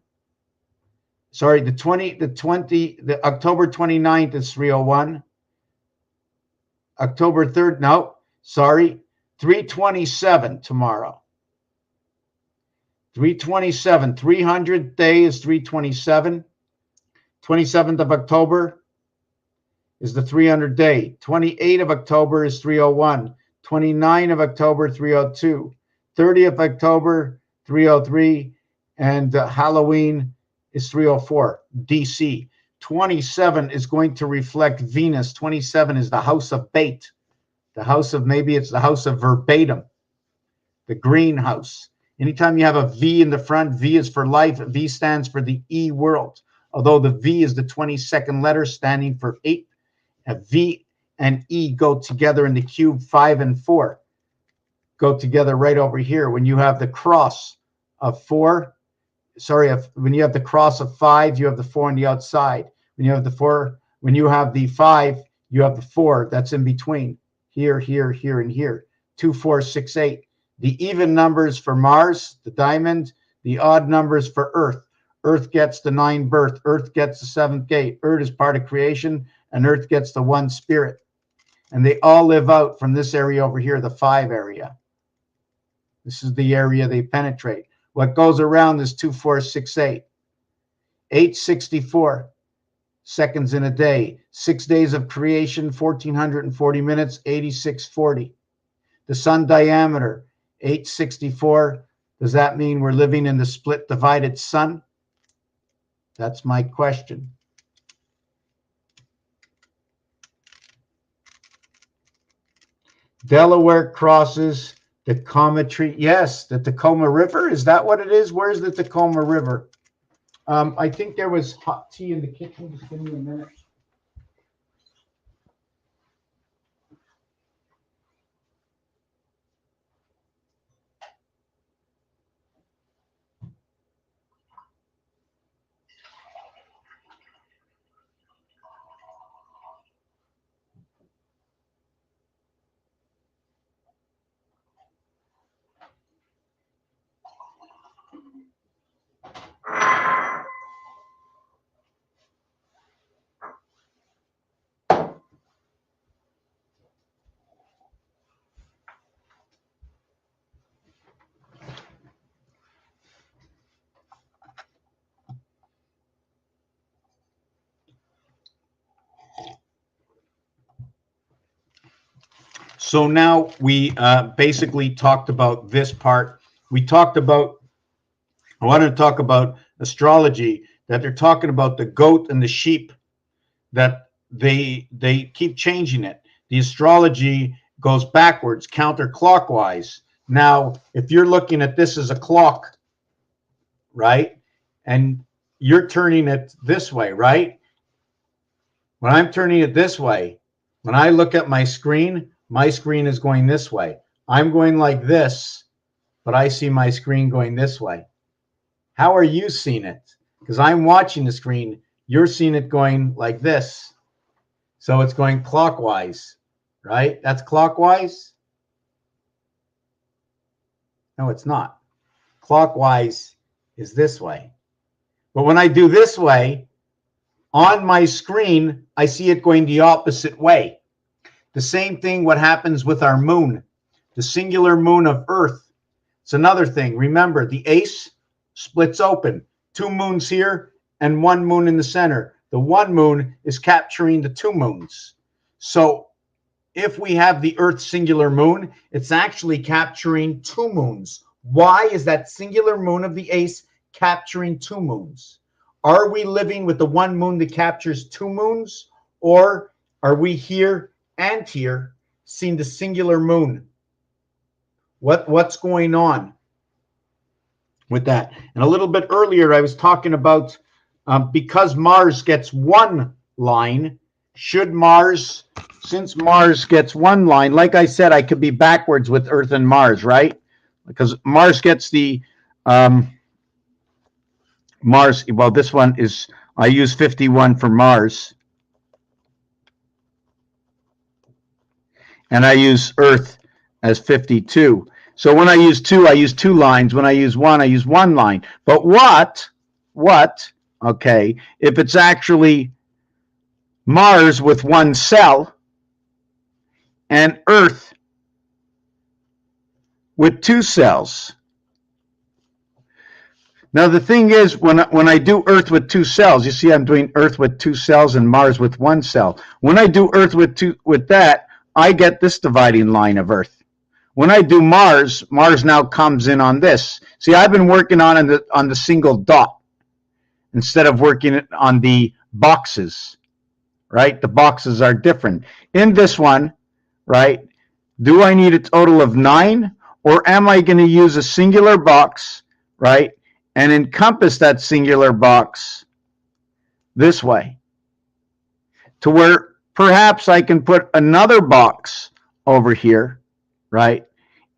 Sorry, the October 29th is 301. October 3rd, no, sorry, 327 tomorrow. 327, 300th day is 327. 27th of October is the 300th day. 28th of October is 301. 29th of October, 302. 30th of October, 303. And Halloween is 304, DC. 27 is going to reflect Venus. 27 is the house of bait. The house of, maybe it's the house of verbatim. The greenhouse. Anytime you have a V in the front, V is for life. V stands for the E world. Although the V is the 22nd letter standing for 8. A V and E go together in the cube. 5 and 4 go together right over here. When you have the cross of 4, when you have the cross of 5, you have the 4 on the outside. When you have the 5, you have the 4 that's in between. Here, here, here, and here. 2, 4, 6, 8. The even numbers for Mars, the diamond, the odd numbers for Earth. Earth gets the 9 birth. Earth gets the 7th gate. Earth is part of creation, and Earth gets the 1 spirit. And they all live out from this area over here, the 5 area. This is the area they penetrate. What goes around is 2, 4, 6, 8. 864 seconds in a day. 6 days of creation, 1440 minutes, 8640. The sun diameter, 864. Does that mean we're living in the split divided sun? That's my question. Delaware crosses the Tacoma Tree. Yes, the Tacoma River. Is that what it is? Where's the Tacoma River? I think there was hot tea in the kitchen. Just give me a minute. So now we basically talked about this part. We talked about, I want to talk about astrology, that they're talking about the goat and the sheep, that they keep changing it. The astrology goes backwards, counterclockwise. Now, if you're looking at this as a clock, right, and you're turning it this way, right? When I'm turning it this way, when I look at my screen is going this way. I'm going like this, but I see my screen going this way. How are you seeing it? Because I'm watching the screen, you're seeing it going like this. So it's going clockwise, right? That's clockwise? No, it's not. Clockwise is this way. But when I do this way, on my screen, I see it going the opposite way. The same thing what happens with our moon, the singular moon of Earth. It's another thing. Remember, the ace splits open. 2 moons here and 1 moon in the center. The 1 moon is capturing the 2 moons. So if we have the Earth singular moon, it's actually capturing 2 moons. Why is that singular moon of the ace capturing 2 moons? Are we living with the 1 moon that captures 2 moons? Or are we here and here seeing the singular moon? What's going on with that? And a little bit earlier, I was talking about because Mars gets 1 line, should Mars, since Mars gets 1 line, like I said, I could be backwards with Earth and Mars, right? Because Mars gets the Mars, well, this one is, I use 51 for Mars. And I use Earth as 52. So when I use 2, I use 2 lines. When I use 1, I use 1 line. But okay, if it's actually Mars with 1 cell and Earth with 2 cells. Now the thing is, when I do Earth with 2 cells, you see I'm doing Earth with 2 cells and Mars with 1 cell. When I do Earth with that, I get this dividing line of Earth. When I do Mars now comes in on this. See, I've been working on the single dot instead of working on the boxes, right? The boxes are different. In this one, right, do I need a total of 9, or am I going to use a singular box, right, and encompass that singular box this way to where perhaps I can put another box over here, right,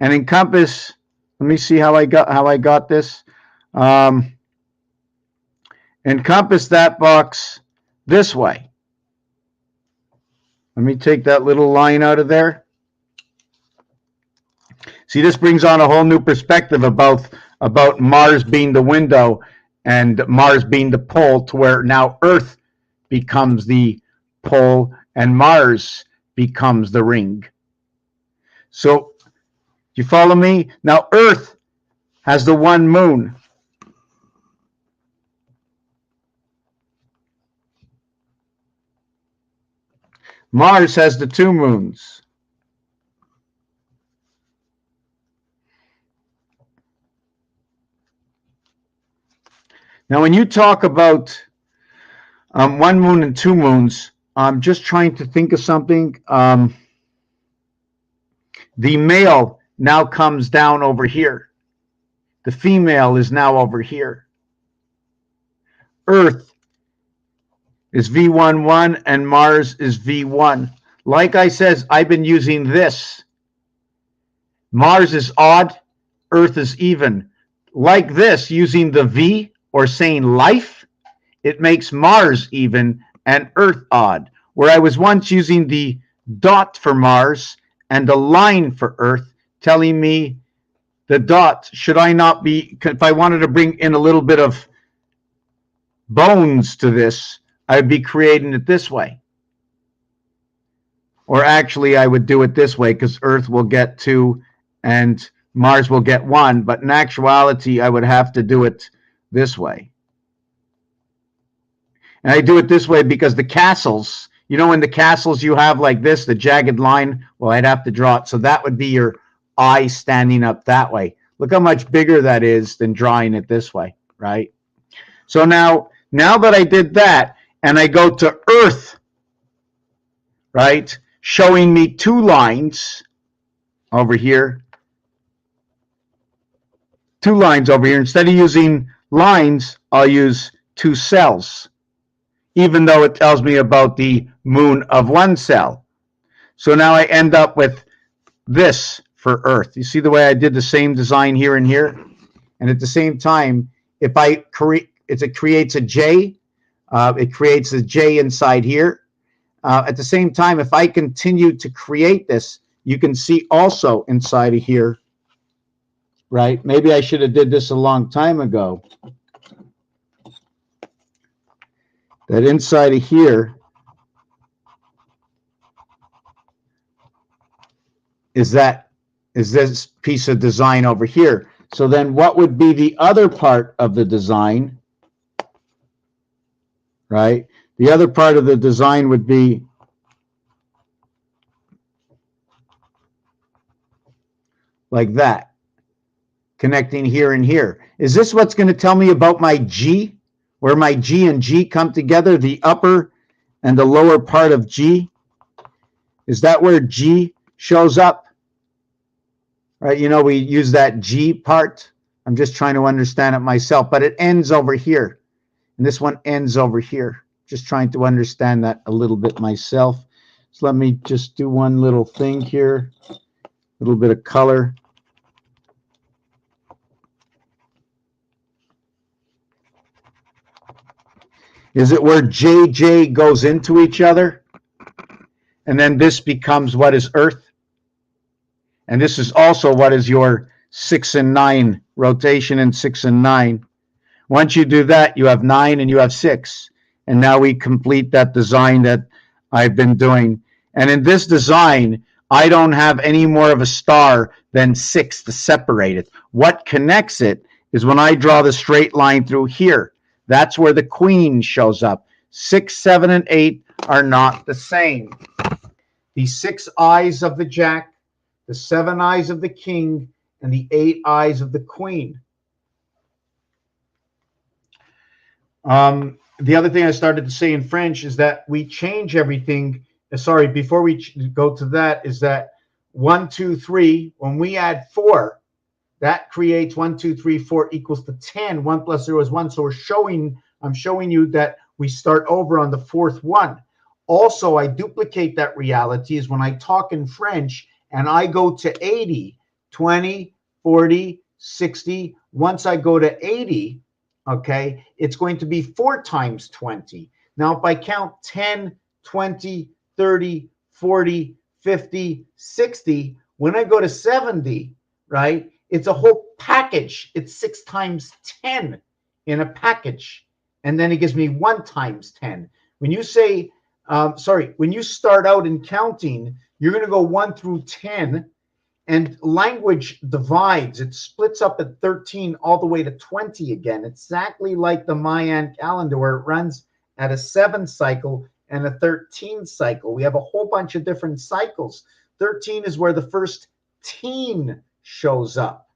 and encompass. Let me see how I got this. Encompass that box this way. Let me take that little line out of there. See, this brings on a whole new perspective about Mars being the window and Mars being the pole, to where now Earth becomes the pole and Mars becomes the ring. So, you follow me? Now, Earth has the 1 moon. Mars has the 2 moons. Now, when you talk about 1 moon and 2 moons, I'm just trying to think of something. The male now comes down over here. The female is now over here. Earth is V11 and Mars is V1. Like I says, I've been using this. Mars is odd, Earth is even. Like this, using the V or saying life, it makes Mars even and Earth odd. Where I was once using the dot for Mars and the line for Earth, telling me the dot, should I not be, if I wanted to bring in a little bit of bones to this, I'd be creating it this way. Or actually, I would do it this way, because Earth will get 2 and Mars will get 1. But in actuality, I would have to do it this way. And I do it this way because the castles, You know, in the castles you have like this, the jagged line, well, I'd have to draw it. So that would be your eye standing up that way. Look how much bigger that is than drawing it this way, right? So now that I did that, and I go to Earth, right, showing me two lines over here, two lines over here. Instead of using lines, I'll use two cells, even though it tells me about the moon of one cell. So now I end up with this for Earth. You see the way I did the same design here and here? And at the same time, if I create, it creates a J, it creates a J inside here. At the same time, if I continue to create this, you can see also inside of here, right? Maybe I should have did this a long time ago. That inside of here is this piece of design over here. So then what would be the other part of the design, right? The other part of the design would be like that, connecting here and here. Is this what's going to tell me about my G, where my G and G come together, the upper and the lower part of G? Is that where G shows up? Right, you know, we use that G part. I'm just trying to understand it myself, but it ends over here. And this one ends over here. Just trying to understand that a little bit myself. So let me just do one little thing here. A little bit of color. Is it where JJ goes into each other? And then this becomes what is Earth? And this is also what is your 6 and 9 rotation in 6 and 9. Once you do that, you have 9 and you have 6. And now we complete that design that I've been doing. And in this design, I don't have any more of a star than 6 to separate it. What connects it is when I draw the straight line through here. That's where the queen shows up. 6, 7, and 8 are not the same. The 6 eyes of the jack, the 7 eyes of the king, and the 8 eyes of the queen. The other thing I started to say in French is that we change everything. Sorry, before we go to that, is that 1, 2, 3, when we add 4, that creates 1, 2, 3, 4 equals to 10. 1 plus 0 is 1. So I'm showing you that we start over on the 4th one. Also, I duplicate that reality is when I talk in French and I go to 80, 20, 40, 60. Once I go to 80, okay, it's going to be 4 times 20. Now, if I count 10, 20, 30, 40, 50, 60, when I go to 70, right, it's a whole package. It's 6 times 10 in a package. And then it gives me 1 times 10. When you say, when you start out in counting, you're going to go 1 through 10. And language divides. It splits up at 13 all the way to 20 again. Exactly like the Mayan calendar, where it runs at a 7 cycle and a 13 cycle. We have a whole bunch of different cycles. 13 is where the first teen shows up.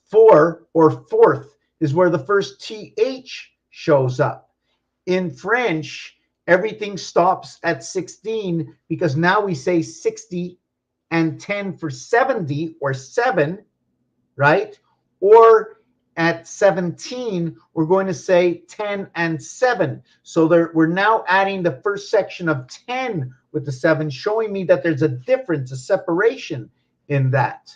4 or 4th is where the first TH shows up. In French, everything stops at 16 because now we say 60 and 10 for 70 or 7, right? Or at 17, we're going to say 10 and 7. So we're now adding the first section of 10 with the 7, showing me that there's a difference, a separation in that.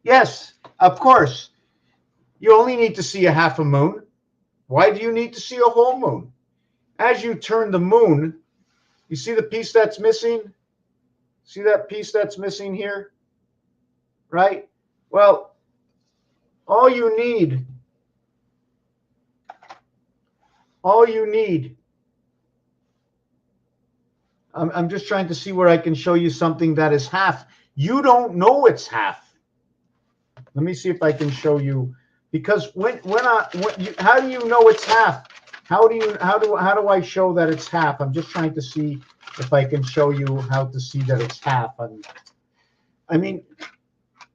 Yes, of course. You only need to see a half a moon. Why do you need to see a whole moon? As you turn the moon, you see the piece that's missing? See that piece that's missing here? Right? Well, all you need, I'm just trying to see where I can show you something that is half. You don't know it's half. Let me see if I can show you, Because how do you know it's half? How do I show that it's half? I'm just trying to see if I can show you how to see that it's half. I mean,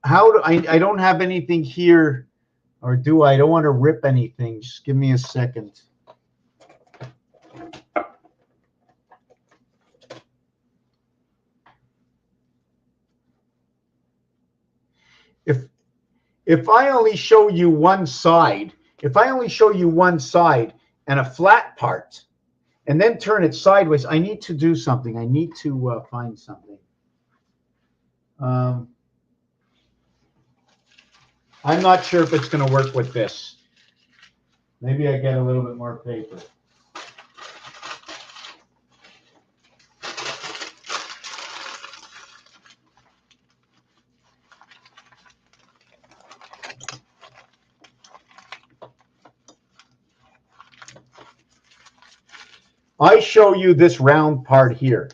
how do I don't have anything here, or do I? I don't want to rip anything. Just give me a second. If I only show you one side, and a flat part, and then turn it sideways, I need to do something. I need to find something. I'm not sure if it's going to work with this. Maybe I get a little bit more paper. I show you this round part here.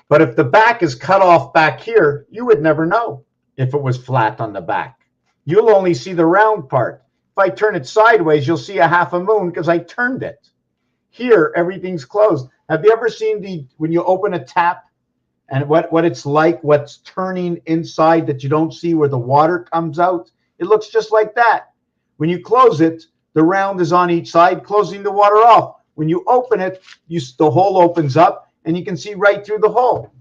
But if the back is cut off back here, you would never know if it was flat on the back. You'll only see the round part. If I turn it sideways, you'll see a half a moon because I turned it. Here, everything's closed. Have you ever seen when you open a tap and what it's like, what's turning inside that you don't see where the water comes out? It looks just like that. When you close it, the round is on each side, closing the water off. When you open it, the hole opens up and you can see right through the hole.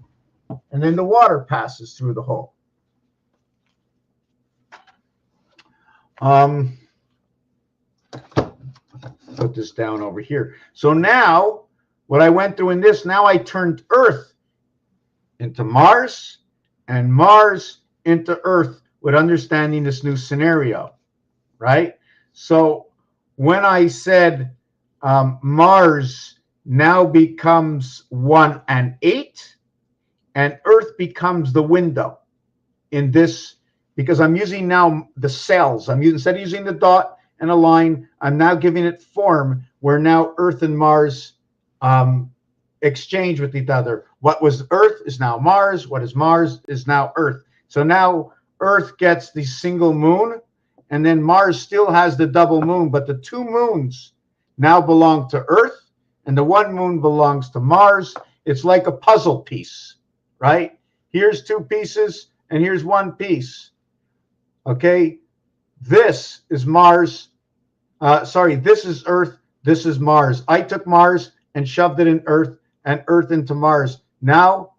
And then the water passes through the hole. Put this down over here. So now, what I went through in this, now I turned Earth into Mars and Mars into Earth with understanding this new scenario, right? So when I said Mars now becomes 1 and 8, and Earth becomes the window in this, because I'm using now the cells. Instead of using the dot and a line, I'm now giving it form where now Earth and Mars exchange with each other. What was Earth is now Mars. What is Mars is now Earth. So now Earth gets the single moon, and then Mars still has the double moon, but the two moons now belong to Earth, and the one moon belongs to Mars. It's like a puzzle piece, right? Here's two pieces, and here's one piece. Okay, this is Mars. This is Earth. This is Mars. I took Mars and shoved it in Earth, and Earth into Mars. Now,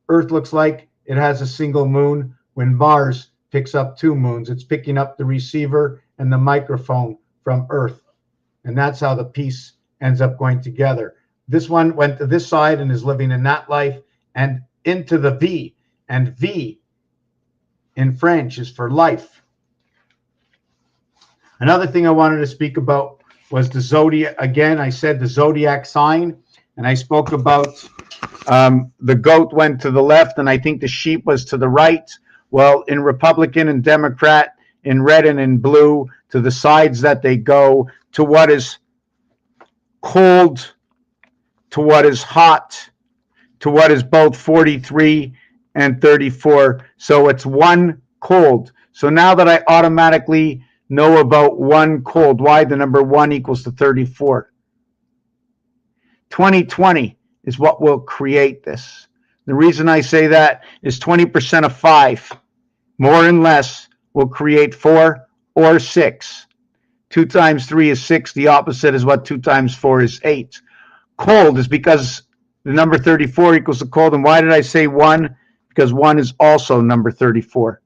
Earth looks like it has a single moon when Mars picks up two moons. It's picking up the receiver and the microphone from Earth. And that's how the piece ends up going together. This one went to this side and is living in that life and into the V. And V in French is for life. Another thing I wanted to speak about was the zodiac. Again, I said the zodiac sign, and I spoke about the goat went to the left, and I think the sheep was to the right. Well, in Republican and Democrat, in red and in blue, to the sides that they go, to what is cold, to what is hot, to what is both 43 and 34. So it's one cold. So now that I automatically know about one cold, why the number 1 equals to 34. 2020 is what will create this. The reason I say that is 20% of 5, more and less, will create 4 or 6. 2 times 3 is 6. The opposite is what 2 times 4 is 8. Cold is because the number 34 equals the cold. And why did I say 1? Because 1 is also number 34.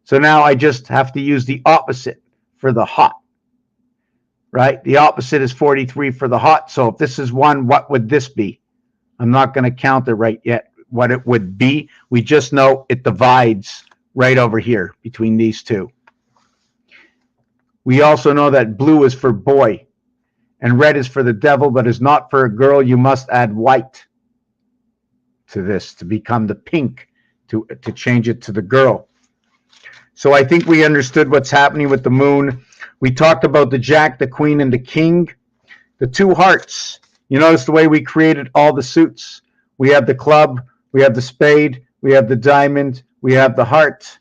So now I just have to use the opposite for the hot, right? The opposite is 43 for the hot. So if this is 1, what would this be? I'm not going to count it right yet, what it would be. We just know it divides right over here between these two. We also know that blue is for boy and red is for the devil, but is not for a girl. You must add white to this to become the pink, to change it to the girl. So I think we understood what's happening with the moon. We talked about the jack, the queen, and the king. The 2 hearts. You notice the way we created all the suits. We have the club, we have the spade, we have the diamond, we have the heart.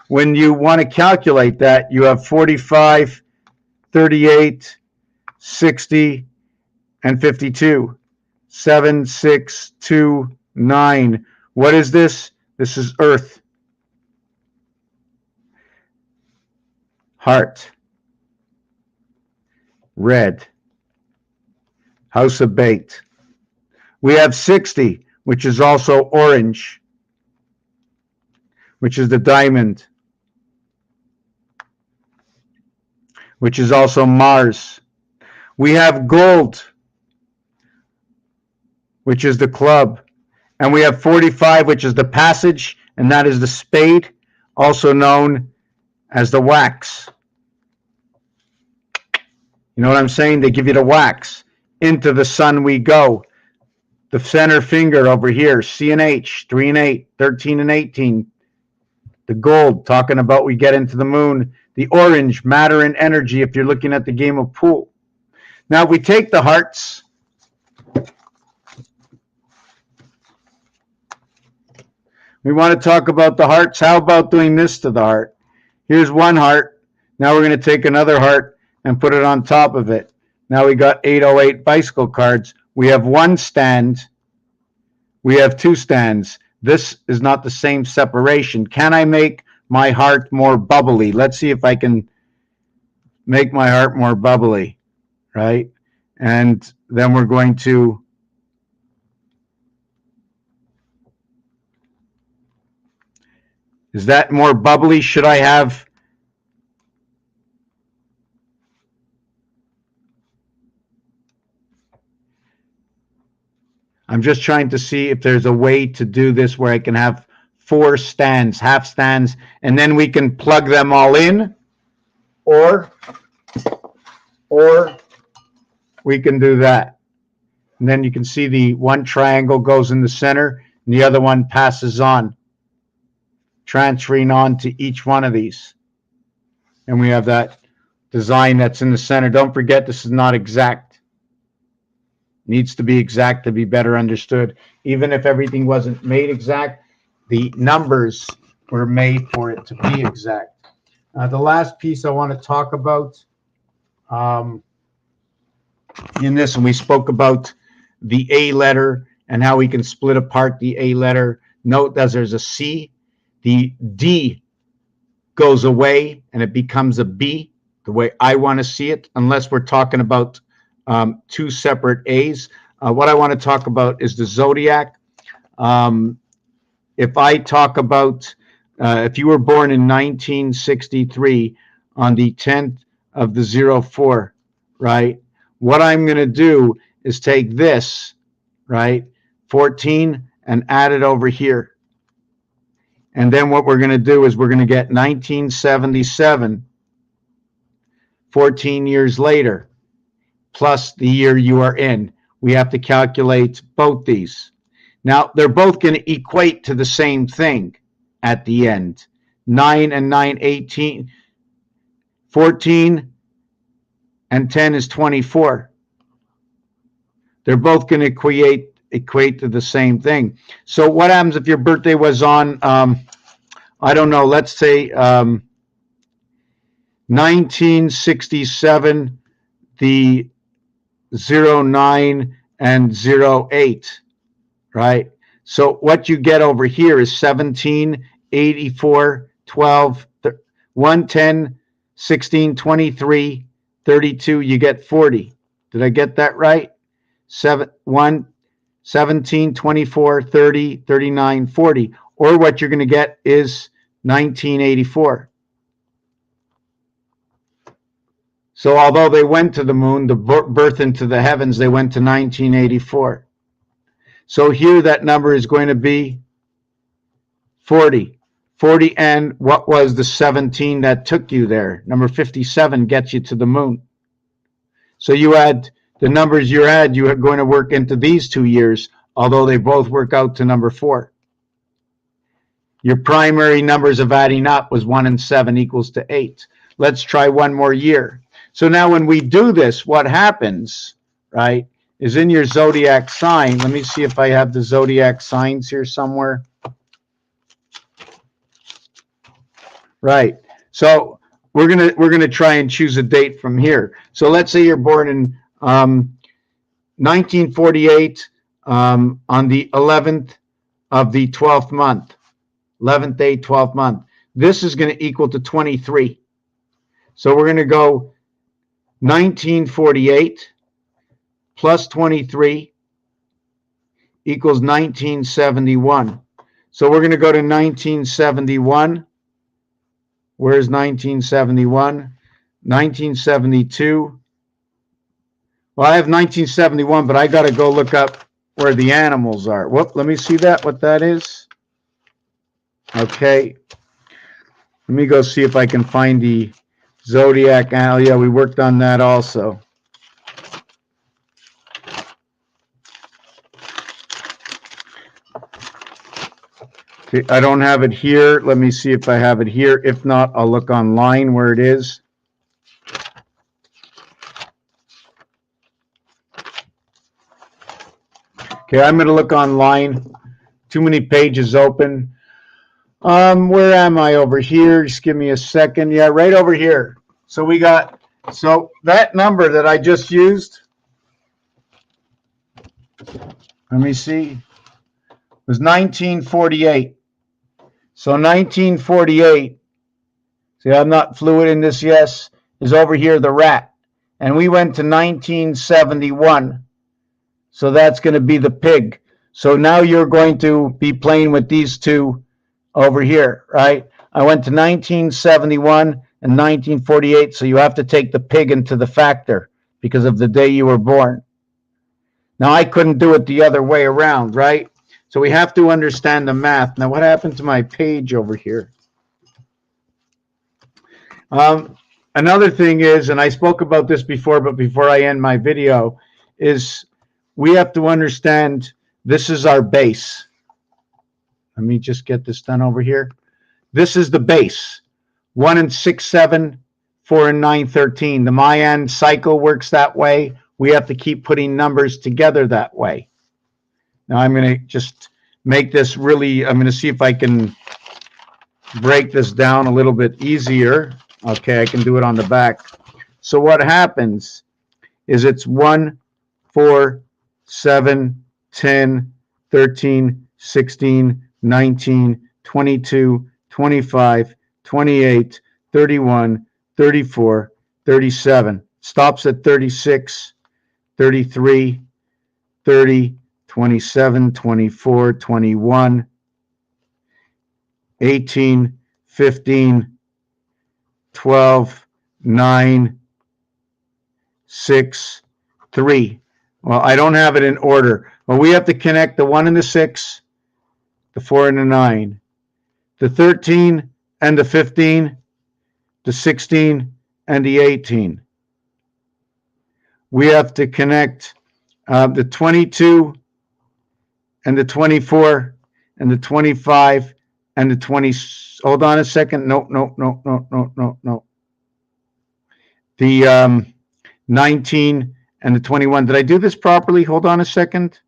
when you want to calculate that, you have 45, 38, 60, and 52. 7, 6, 2, 9. What is this? This is Earth. Heart. Red. House of Bait. We have 60, which is also orange, which is the diamond, which is also Mars. We have gold, which is the club. And we have 45, which is the passage, and that is the spade, also known as the wax. You know what I'm saying? They give you the wax. Into the sun we go. The center finger over here, C and H, 3 and 8, 13 and 18. The gold, talking about we get into the moon. The orange, matter and energy, if you're looking at the game of pool. Now we take the hearts. We want to talk about the hearts. How about doing this to the heart? Here's one heart. Now we're going to take another heart and put it on top of it. Now we got 808 bicycle cards. We have one stand. We have two stands. This is not the same separation. Can I make my heart more bubbly? Let's see if I can make my heart more bubbly, right? And then we're going to is that more bubbly? Should I have I'm just trying to see if there's a way to do this where I can have 4 stands, half stands, and then we can plug them all in, or we can do that. And then you can see the one triangle goes in the center and the other one passes on, transferring on to each one of these. And we have that design that's in the center. Don't forget, this is not exact. Needs to be exact to be better understood. Even if everything wasn't made exact, the numbers were made for it to be exact. The last piece I want to talk about in this, and we spoke about the A letter and how we can split apart the A letter. Note that there's a C. The D goes away and it becomes a B, the way I want to see it, unless we're talking about 2 separate A's. What I want to talk about is the zodiac. If I talk about, if you were born in 1963 on the 10th of the 04, right? What I'm going to do is take this, right, 14, and add it over here. And then what we're going to do is we're going to get 1977, 14 years later, plus the year you are in. We have to calculate both these. Now, they're both going to equate to the same thing at the end. 9 and 9, 18. 14 and 10 is 24. They're both going to equate to the same thing. So what happens if your birthday was on, I don't know, let's say 1967, the 09 and 08, right? So what you get over here is 17, 84, 12, 110, 16, 23, 32, you get 40. Did I get that right? 17, 24, 30, 39, 40. Or what you're going to get is 1984. So although they went to the moon, the birth into the heavens, they went to 1984. So here that number is going to be 40. 40 and what was the 17 that took you there? Number 57 gets you to the moon. So you had the numbers you had, you are going to work into these 2 years, although they both work out to number 4. Your primary numbers of adding up was 1 and 7 equals to 8. Let's try one more year. So now when we do this, what happens, right, is in your zodiac sign. Let me see if I have the zodiac signs here somewhere. Right. So we're gonna try and choose a date from here. So let's say you're born in 1948 on the 11th of the 12th month, 11th day, 12th month. This is going to equal to 23. So we're going to go 1948 plus 23 equals 1971. So we're going to go to 1971. Where's 1971? 1972. Well, I have 1971, but I got to go look up where the animals are. Whoop, let me see that, what that is. Okay. Let me go see if I can find the zodiac animal. Yeah, we worked on that also. Okay, I don't have it here. Let me see if I have it here. If not, I'll look online where it is. Okay, I'm going to look online. Too many pages open. Where am I over here? Just give me a second. Yeah, right over here. So we got, so that number that I just used, let me see, was 1948. So 1948, see, I'm not fluid in this, yes, is over here, the rat. And we went to 1971. So that's going to be the pig. So now you're going to be playing with these two over here, right? I went to 1971 and 1948, so you have to take the pig into the factor because of the day you were born. Now, I couldn't do it the other way around, right? So we have to understand the math. Now, what happened to my page over here? Another thing is, and I spoke about this before, but before I end my video, is we have to understand this is our base. Let me just get this done over here. This is the base. 1 and 6, 7, 4 and 9, 13. The Mayan cycle works that way. We have to keep putting numbers together that way. Now I'm going to just make this really, I'm going to see if I can break this down a little bit easier. Okay, I can do it on the back. So what happens is it's 1, 4, 7, 10, 13, 16, 19, 22, 25, 28, 31, 34, 37. Stops at 36, 33, 30, 27, 24, 21, 18, 15, 12, 9, 6, 3. Well, I don't have it in order. Well, we have to connect the 1 and the 6, the 4 and the 9, the 13 and the 15, the 16 and the 18. We have to connect the 22 and the 24 and the 25 and the 20. Hold on a second. No. The 19 and the 21. Did I do this properly? Hold on a second.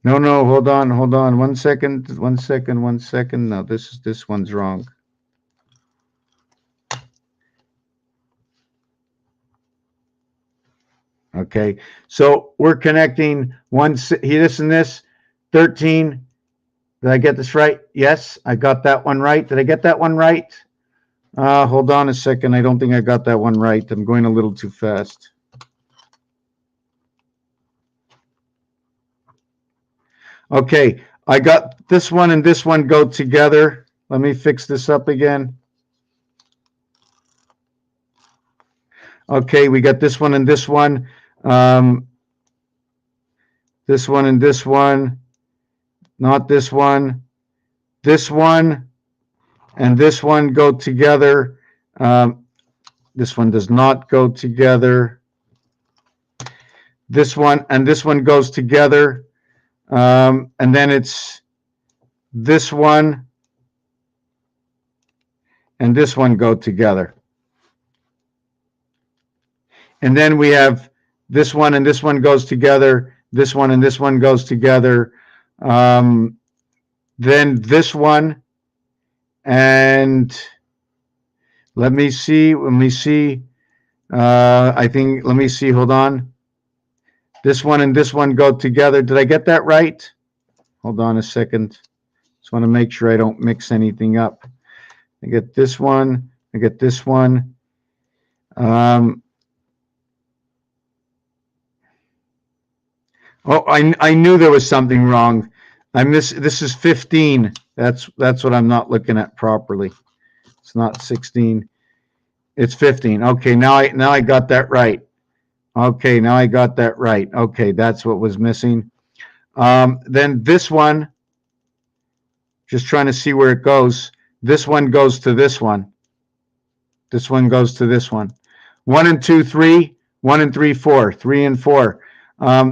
No, hold on. 1 second. No, this one's wrong. Okay, so we're connecting this and this, 13. Did I get this right? Yes, I got that one right. Did I get that one right? Hold on a second. I don't think I got that one right. I'm going a little too fast. Okay, I got this one and this one go together. Let me fix this up again. Okay, we got this one and this one. This one and this one. Not this one. This one and this one go together. This one does not go together. This one and this one goes together. And then it's this one and this one go together. And then we have this one and this one goes together. This one and this one goes together. then this one, and let me see. I think, let me see, hold on. This one and this one go together. Did I get that right? Hold on a second. Just want to make sure I don't mix anything up. I get this one. I get this one. Oh, I knew there was something wrong. This is 15. That's what I'm not looking at properly. It's not 16. It's 15. Okay, now I got that right. Okay, now I got that right. Okay, that's what was missing. Then this one, just trying to see where it goes. This one goes to this one. This one goes to this one. 1 and 2, 3. 1 and 3, 4. 3 and 4.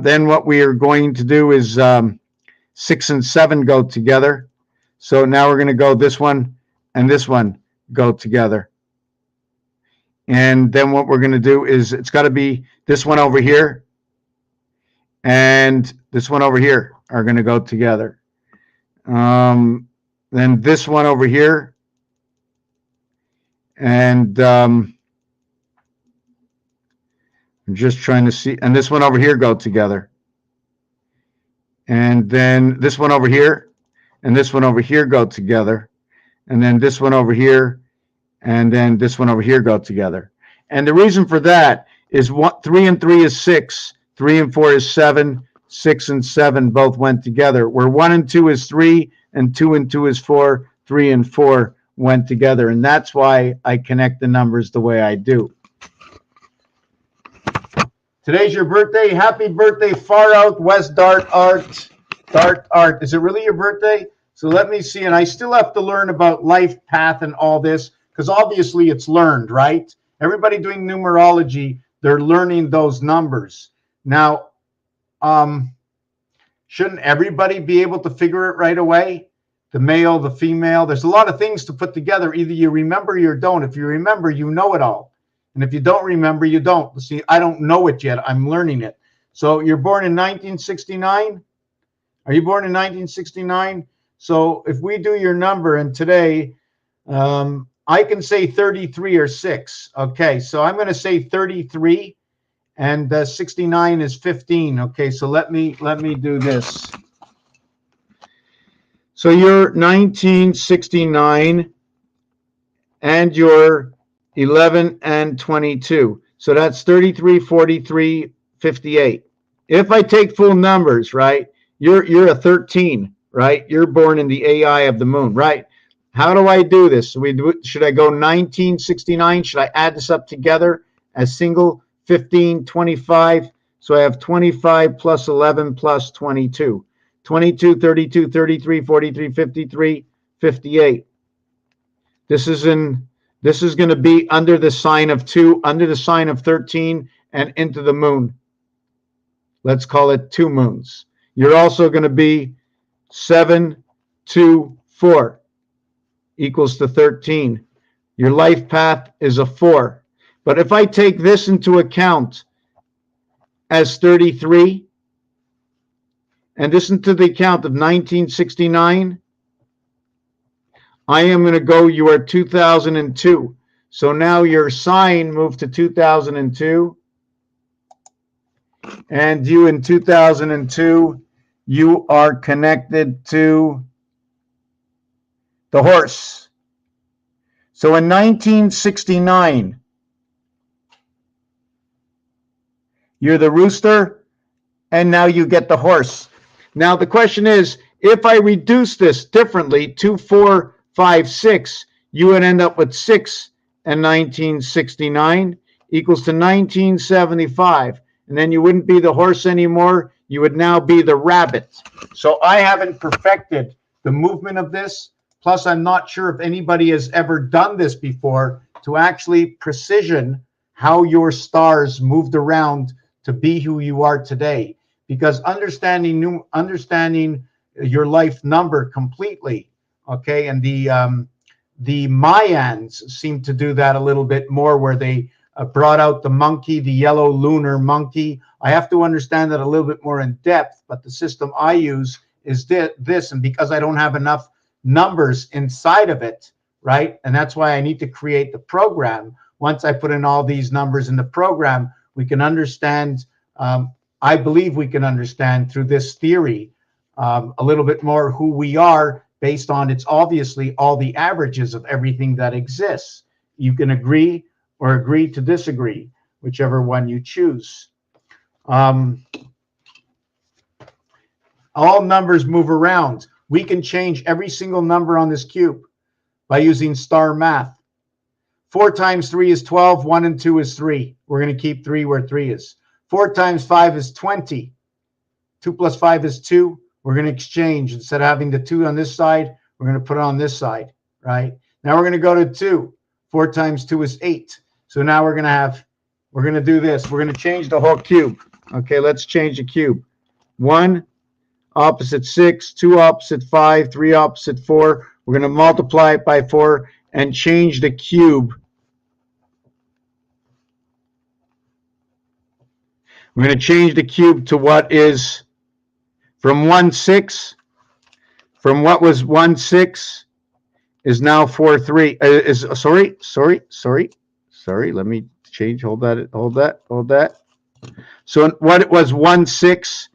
Then what we are going to do is 6 and 7 go together. So now we're going to go this one and this one go together. And then what we're going to do is it's got to be this one over here and this one over here are going to go together. Then this one over here and I'm just trying to see, and this one over here go together. And then this one over here and this one over here go together. And then this one over here and then this one over here go together. And the reason for that is 3 and 3 is 6, 3 and 4 is 7, 6 and 7 both went together. Where 1 and 2 is 3 and 2 and 2 is 4, 3 and 4 went together. And that's why I connect the numbers the way I do. Today's your birthday. Happy birthday, Far Out West Dart Art. Dart Art. Is it really your birthday? So let me see. And I still have to learn about life path and all this, because obviously it's learned, right? Everybody doing numerology, they're learning those numbers. Now, shouldn't everybody be able to figure it right away? The male, the female. There's a lot of things to put together. Either you remember or you don't. If you remember, you know it all. And if you don't remember, you don't. See, I don't know it yet. I'm learning it. So you're born in 1969? Are you born in 1969? So if we do your number, and today I can say 33 or 6. Okay, so I'm going to say 33, and 69 is 15. Okay, so let me do this. So you're 1969, and you're 11 and 22. So that's 33, 43, 58. If I take full numbers, right, you're a 13, right? You're born in the AI of the moon, right? How do I do this? Should I go 1969? Should I add this up together as single? 15, 25. So I have 25 plus 11 plus 22. 22, 32, 33, 43, 53, 58. This is going to be under the sign of 2, under the sign of 13, and into the moon. Let's call it 2 moons. You're also going to be 7, 2, 4 equals to 13. Your life path is a 4. But if I take this into account as 33, and this into the account of 1969, I am going to go, you are 2002. So now your sign moved to 2002. And you in 2002, you are connected to the horse. So in 1969, you're the rooster, and now you get the horse. Now the question is, if I reduce this differently, 2, 4, 5, 6, you would end up with 6 and 1969 equals to 1975. And then you wouldn't be the horse anymore. You would now be the rabbit. So I haven't perfected the movement of this. Plus, I'm not sure if anybody has ever done this before to actually precision how your stars moved around to be who you are today. Because understanding your life number completely, okay, and the Mayans seem to do that a little bit more, where they brought out the monkey, the yellow lunar monkey. I have to understand that a little bit more in depth, but the system I use is this, and because I don't have enough numbers inside of it, right? And that's why I need to create the program. Once I put in all these numbers in the program, we can understand, I believe we can understand through this theory a little bit more who we are based on it's obviously all the averages of everything that exists. You can agree or agree to disagree, whichever one you choose. All numbers move around. We can change every single number on this cube by using star math. 4 times 3 is 12. 1 and 2 is 3. We're going to keep 3 where 3 is. 4 times 5 is 20. 2 plus 5 is 2. We're going to exchange. Instead of having the 2 on this side, we're going to put it on this side, right? Now we're going to go to 2. 4 times 2 is 8. So now we're going to do this. We're going to change the whole cube. Okay, let's change the cube. 1 opposite 6, 2 opposite 5, 3 opposite 4. We're going to multiply it by 4 and change the cube. We're going to change the cube to what is from 1/6. From what was 1/6 is now 4/3. Sorry. Let me change. Hold that. So what it was 1/6.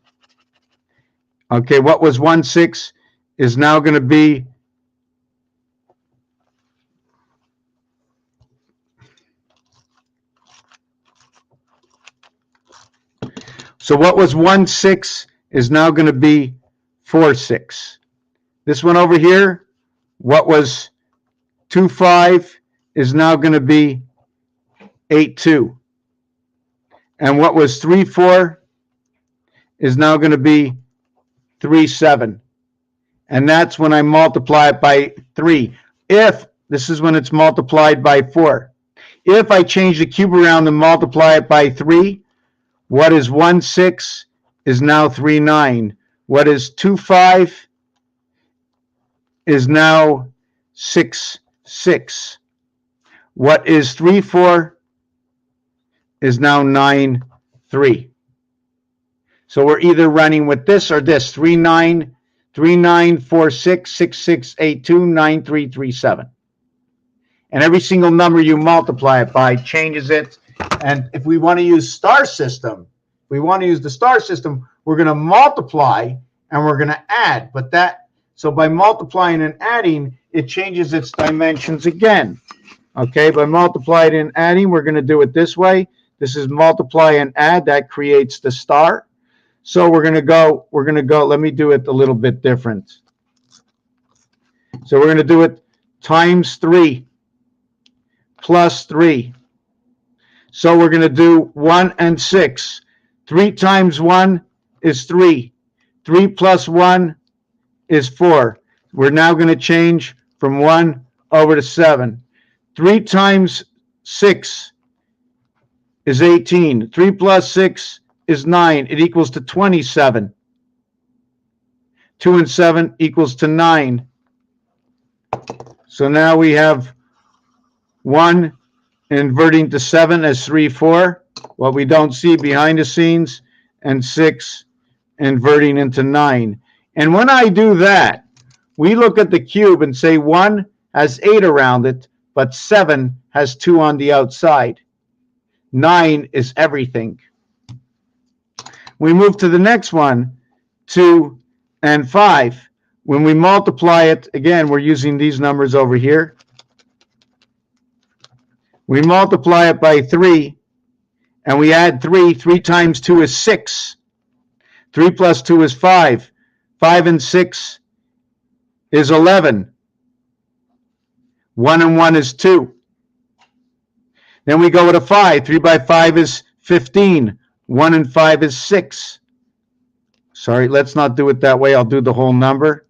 Okay, what was 1/6 is now going to be so what was 1/6 is now going to be 4/6. This one over here, what was 2/5 is now going to be 8/2. And what was 3/4 is now going to be 3/7. And that's when I multiply it by 3. If this is when it's multiplied by 4. If I change the cube around and multiply it by 3, what is 1/6 is now 3/9. What is 2/5 is now 6/6. What is 3/4 is now 9/3. So we're either running with this or this. 3/9, 3/9, 4/6, 6/6, 8/2, 9/3, 3/7. And every single number you multiply it by changes it. And if we want to use star system, we're going to multiply and we're going to add. So by multiplying and adding, it changes its dimensions again. Okay, by multiplying and adding, we're going to do it this way. This is multiply and add. That creates the star. So we're going to go, let me do it a little bit different. So we're going to do it times 3 plus 3. So we're going to do 1 and 6. 3 times 1 is 3. 3 plus 1 is 4. We're now going to change from 1 over to 7. 3 times 6 is 18. 3 plus 6 is 9. It equals to 27. 2 and 7 equals to 9. So now we have 1 inverting to 7 as 3/4. What we don't see behind the scenes, and 6 inverting into 9. And when I do that, we look at the cube and say 1 has 8 around it, but 7 has 2 on the outside. 9 is everything. We move to the next one, 2 and 5. When we multiply it, again, we're using these numbers over here. We multiply it by 3, and we add 3. 3 times 2 is 6. 3 plus 2 is 5. 5 and 6 is 11. 1 and 1 is 2. Then we go to 5. 3 by 5 is 15. 1 and 5 is 6. Sorry, let's not do it that way. I'll do the whole number.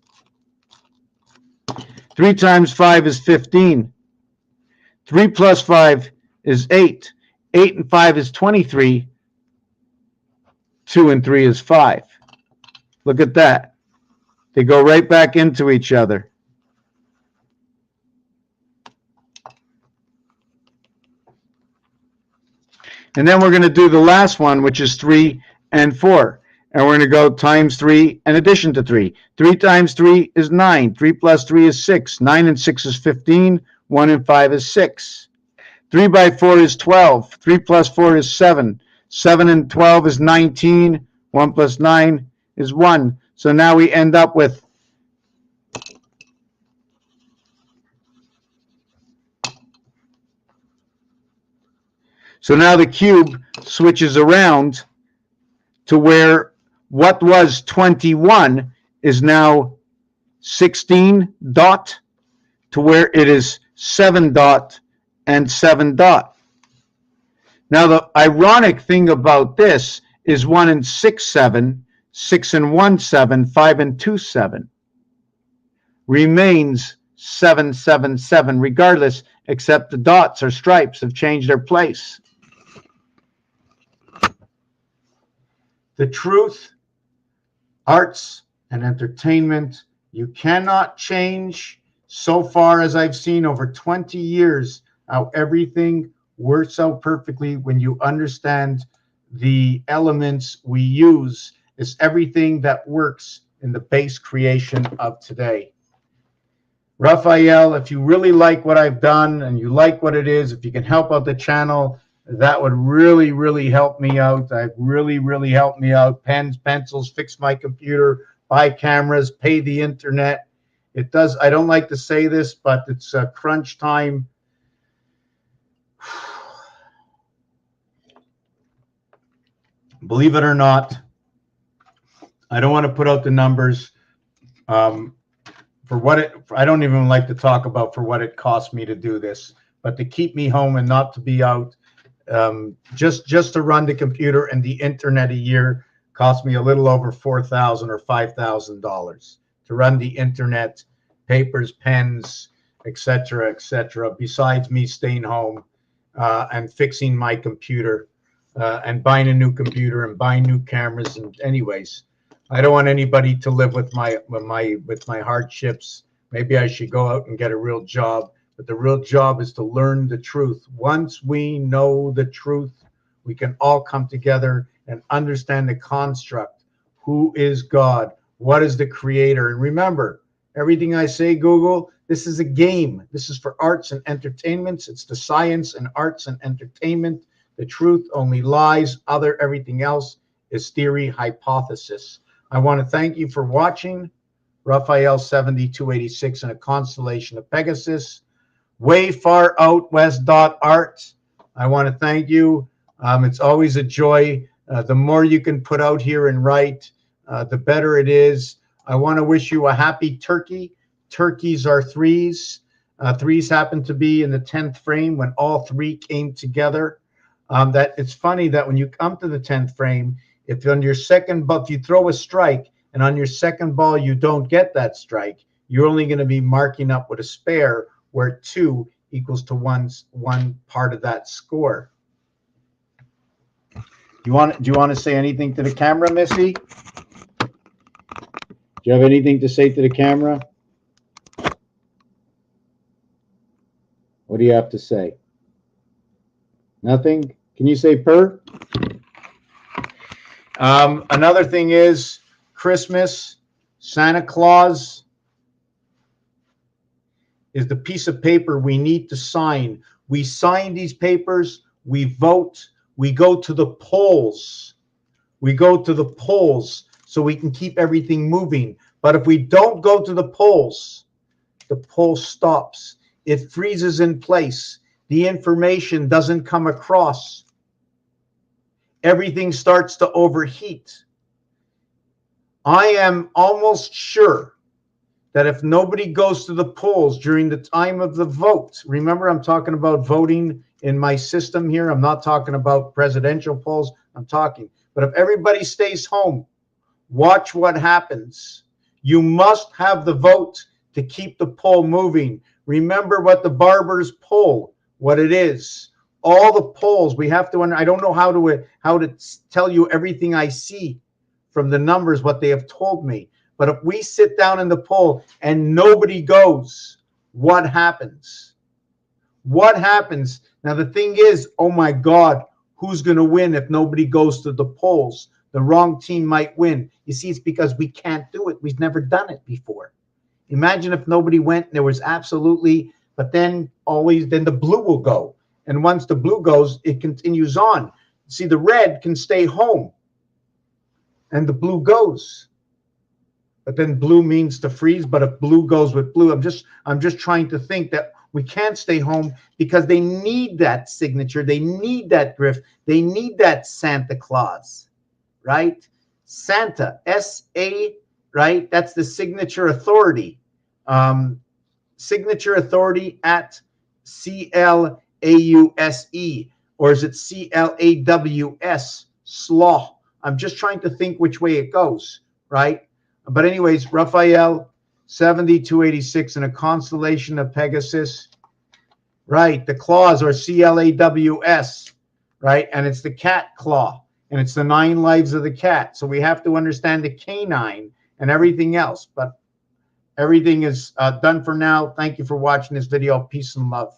3 times 5 is 15. 3 plus 5 is 8. 8 and 5 is 23. 2 and 3 is 5. Look at that. They go right back into each other. And then we're going to do the last one, which is 3 and 4. And we're going to go times 3 and addition to 3. 3 times 3 is 9. 3 plus 3 is 6. 9 and 6 is 15. 1 and 5 is 6. 3 by 4 is 12. 3 plus 4 is 7. 7 and 12 is 19. 1 plus 9 is 1. So now we end up with so now the cube switches around to where what was 21 is now 16 dot to where it is 7 dot and 7 dot. Now the ironic thing about this is 1 and 6 7, 6 and 1 7, 5 and 2 7 remains 7 7 7 regardless, except the dots or stripes have changed their place. The truth, arts, and entertainment, you cannot change. So far as I've seen over 20 years, how everything works out perfectly when you understand the elements we use is everything that works in the base creation of today. Raphael, if you really like what I've done and you like what it is, if you can help out the channel, that would really, really help me out. Really help me out. Pens, pencils, fix my computer, buy cameras, pay the internet. It does. I don't like to say this, but it's crunch time. Believe it or not, I don't want to put out the numbers for what it. I don't even like to talk about for what it cost me to do this, but to keep me home and not to be out. Just to run the computer and the internet a year cost me a little over $4,000 or $5,000 to run the internet, papers, pens, etc., besides me staying home and fixing my computer and buying a new computer and buying new cameras. And anyways, I don't want anybody to live with my hardships. Maybe I should go out and get a real job. But the real job is to learn the truth. Once we know the truth, we can all come together and understand the construct. Who is God? What is the creator? And remember, everything I say, Google, this is a game. This is for arts and entertainments. It's the science and arts and entertainment. The truth only lies. Everything else is theory, hypothesis. I want to thank you for watching. Raphael 7286 in a constellation of Pegasus. Way far out west art. I want to thank you. It's always a joy. The more you can put out here and write, the better it is. I want to wish you a happy turkey. Turkeys are threes. Threes happen to be in the 10th frame when all three came together. That it's funny that when you come to the 10th frame, if on your second ball, if you throw a strike and on your second ball you don't get that strike, you're only going to be marking up with a spare, where 2 equals to one part of that score. Do you want to say anything to the camera, Missy? Do you have anything to say to the camera? What do you have to say? Nothing? Can you say purr? Another thing is Christmas, Santa Claus is the piece of paper we need to sign. We sign these papers, we vote, we go to the polls. We go to the polls so we can keep everything moving. But if we don't go to the polls stops. It freezes in place. The information doesn't come across. Everything starts to overheat. I am almost sure that if nobody goes to the polls during the time of the vote, remember I'm talking about voting in my system here. I'm not talking about presidential polls. But if everybody stays home, watch what happens. You must have the vote to keep the poll moving. Remember what the barbers poll, what it is. All the polls we have to. I don't know how to tell you everything I see from the numbers, what they have told me. But if we sit down in the poll and nobody goes, what happens? What happens? Now, the thing is, oh my God, who's going to win if nobody goes to the polls? the wrong team might win. You see, it's because we can't do it. We've never done it before. Imagine if nobody went and there was absolutely, but then the blue will go. And once the blue goes, it continues on. See, the red can stay home and the blue goes. But then blue means to freeze. But if blue goes with blue, I'm just trying to think that we can't stay home because they need that signature. They need that griff. They need that Santa Claus, right? Santa, S-A, right? That's the signature authority. Signature authority at C-L-A-U-S-E, or is it C-L-A-W-S, slaw? I'm just trying to think which way it goes, right? But anyways, Raphael, 7286 in a constellation of Pegasus, right? The claws are C-L-A-W-S, right? And it's the cat claw, and it's the 9 lives of the cat. So we have to understand the canine and everything else. But everything is done for now. Thank you for watching this video. Peace and love.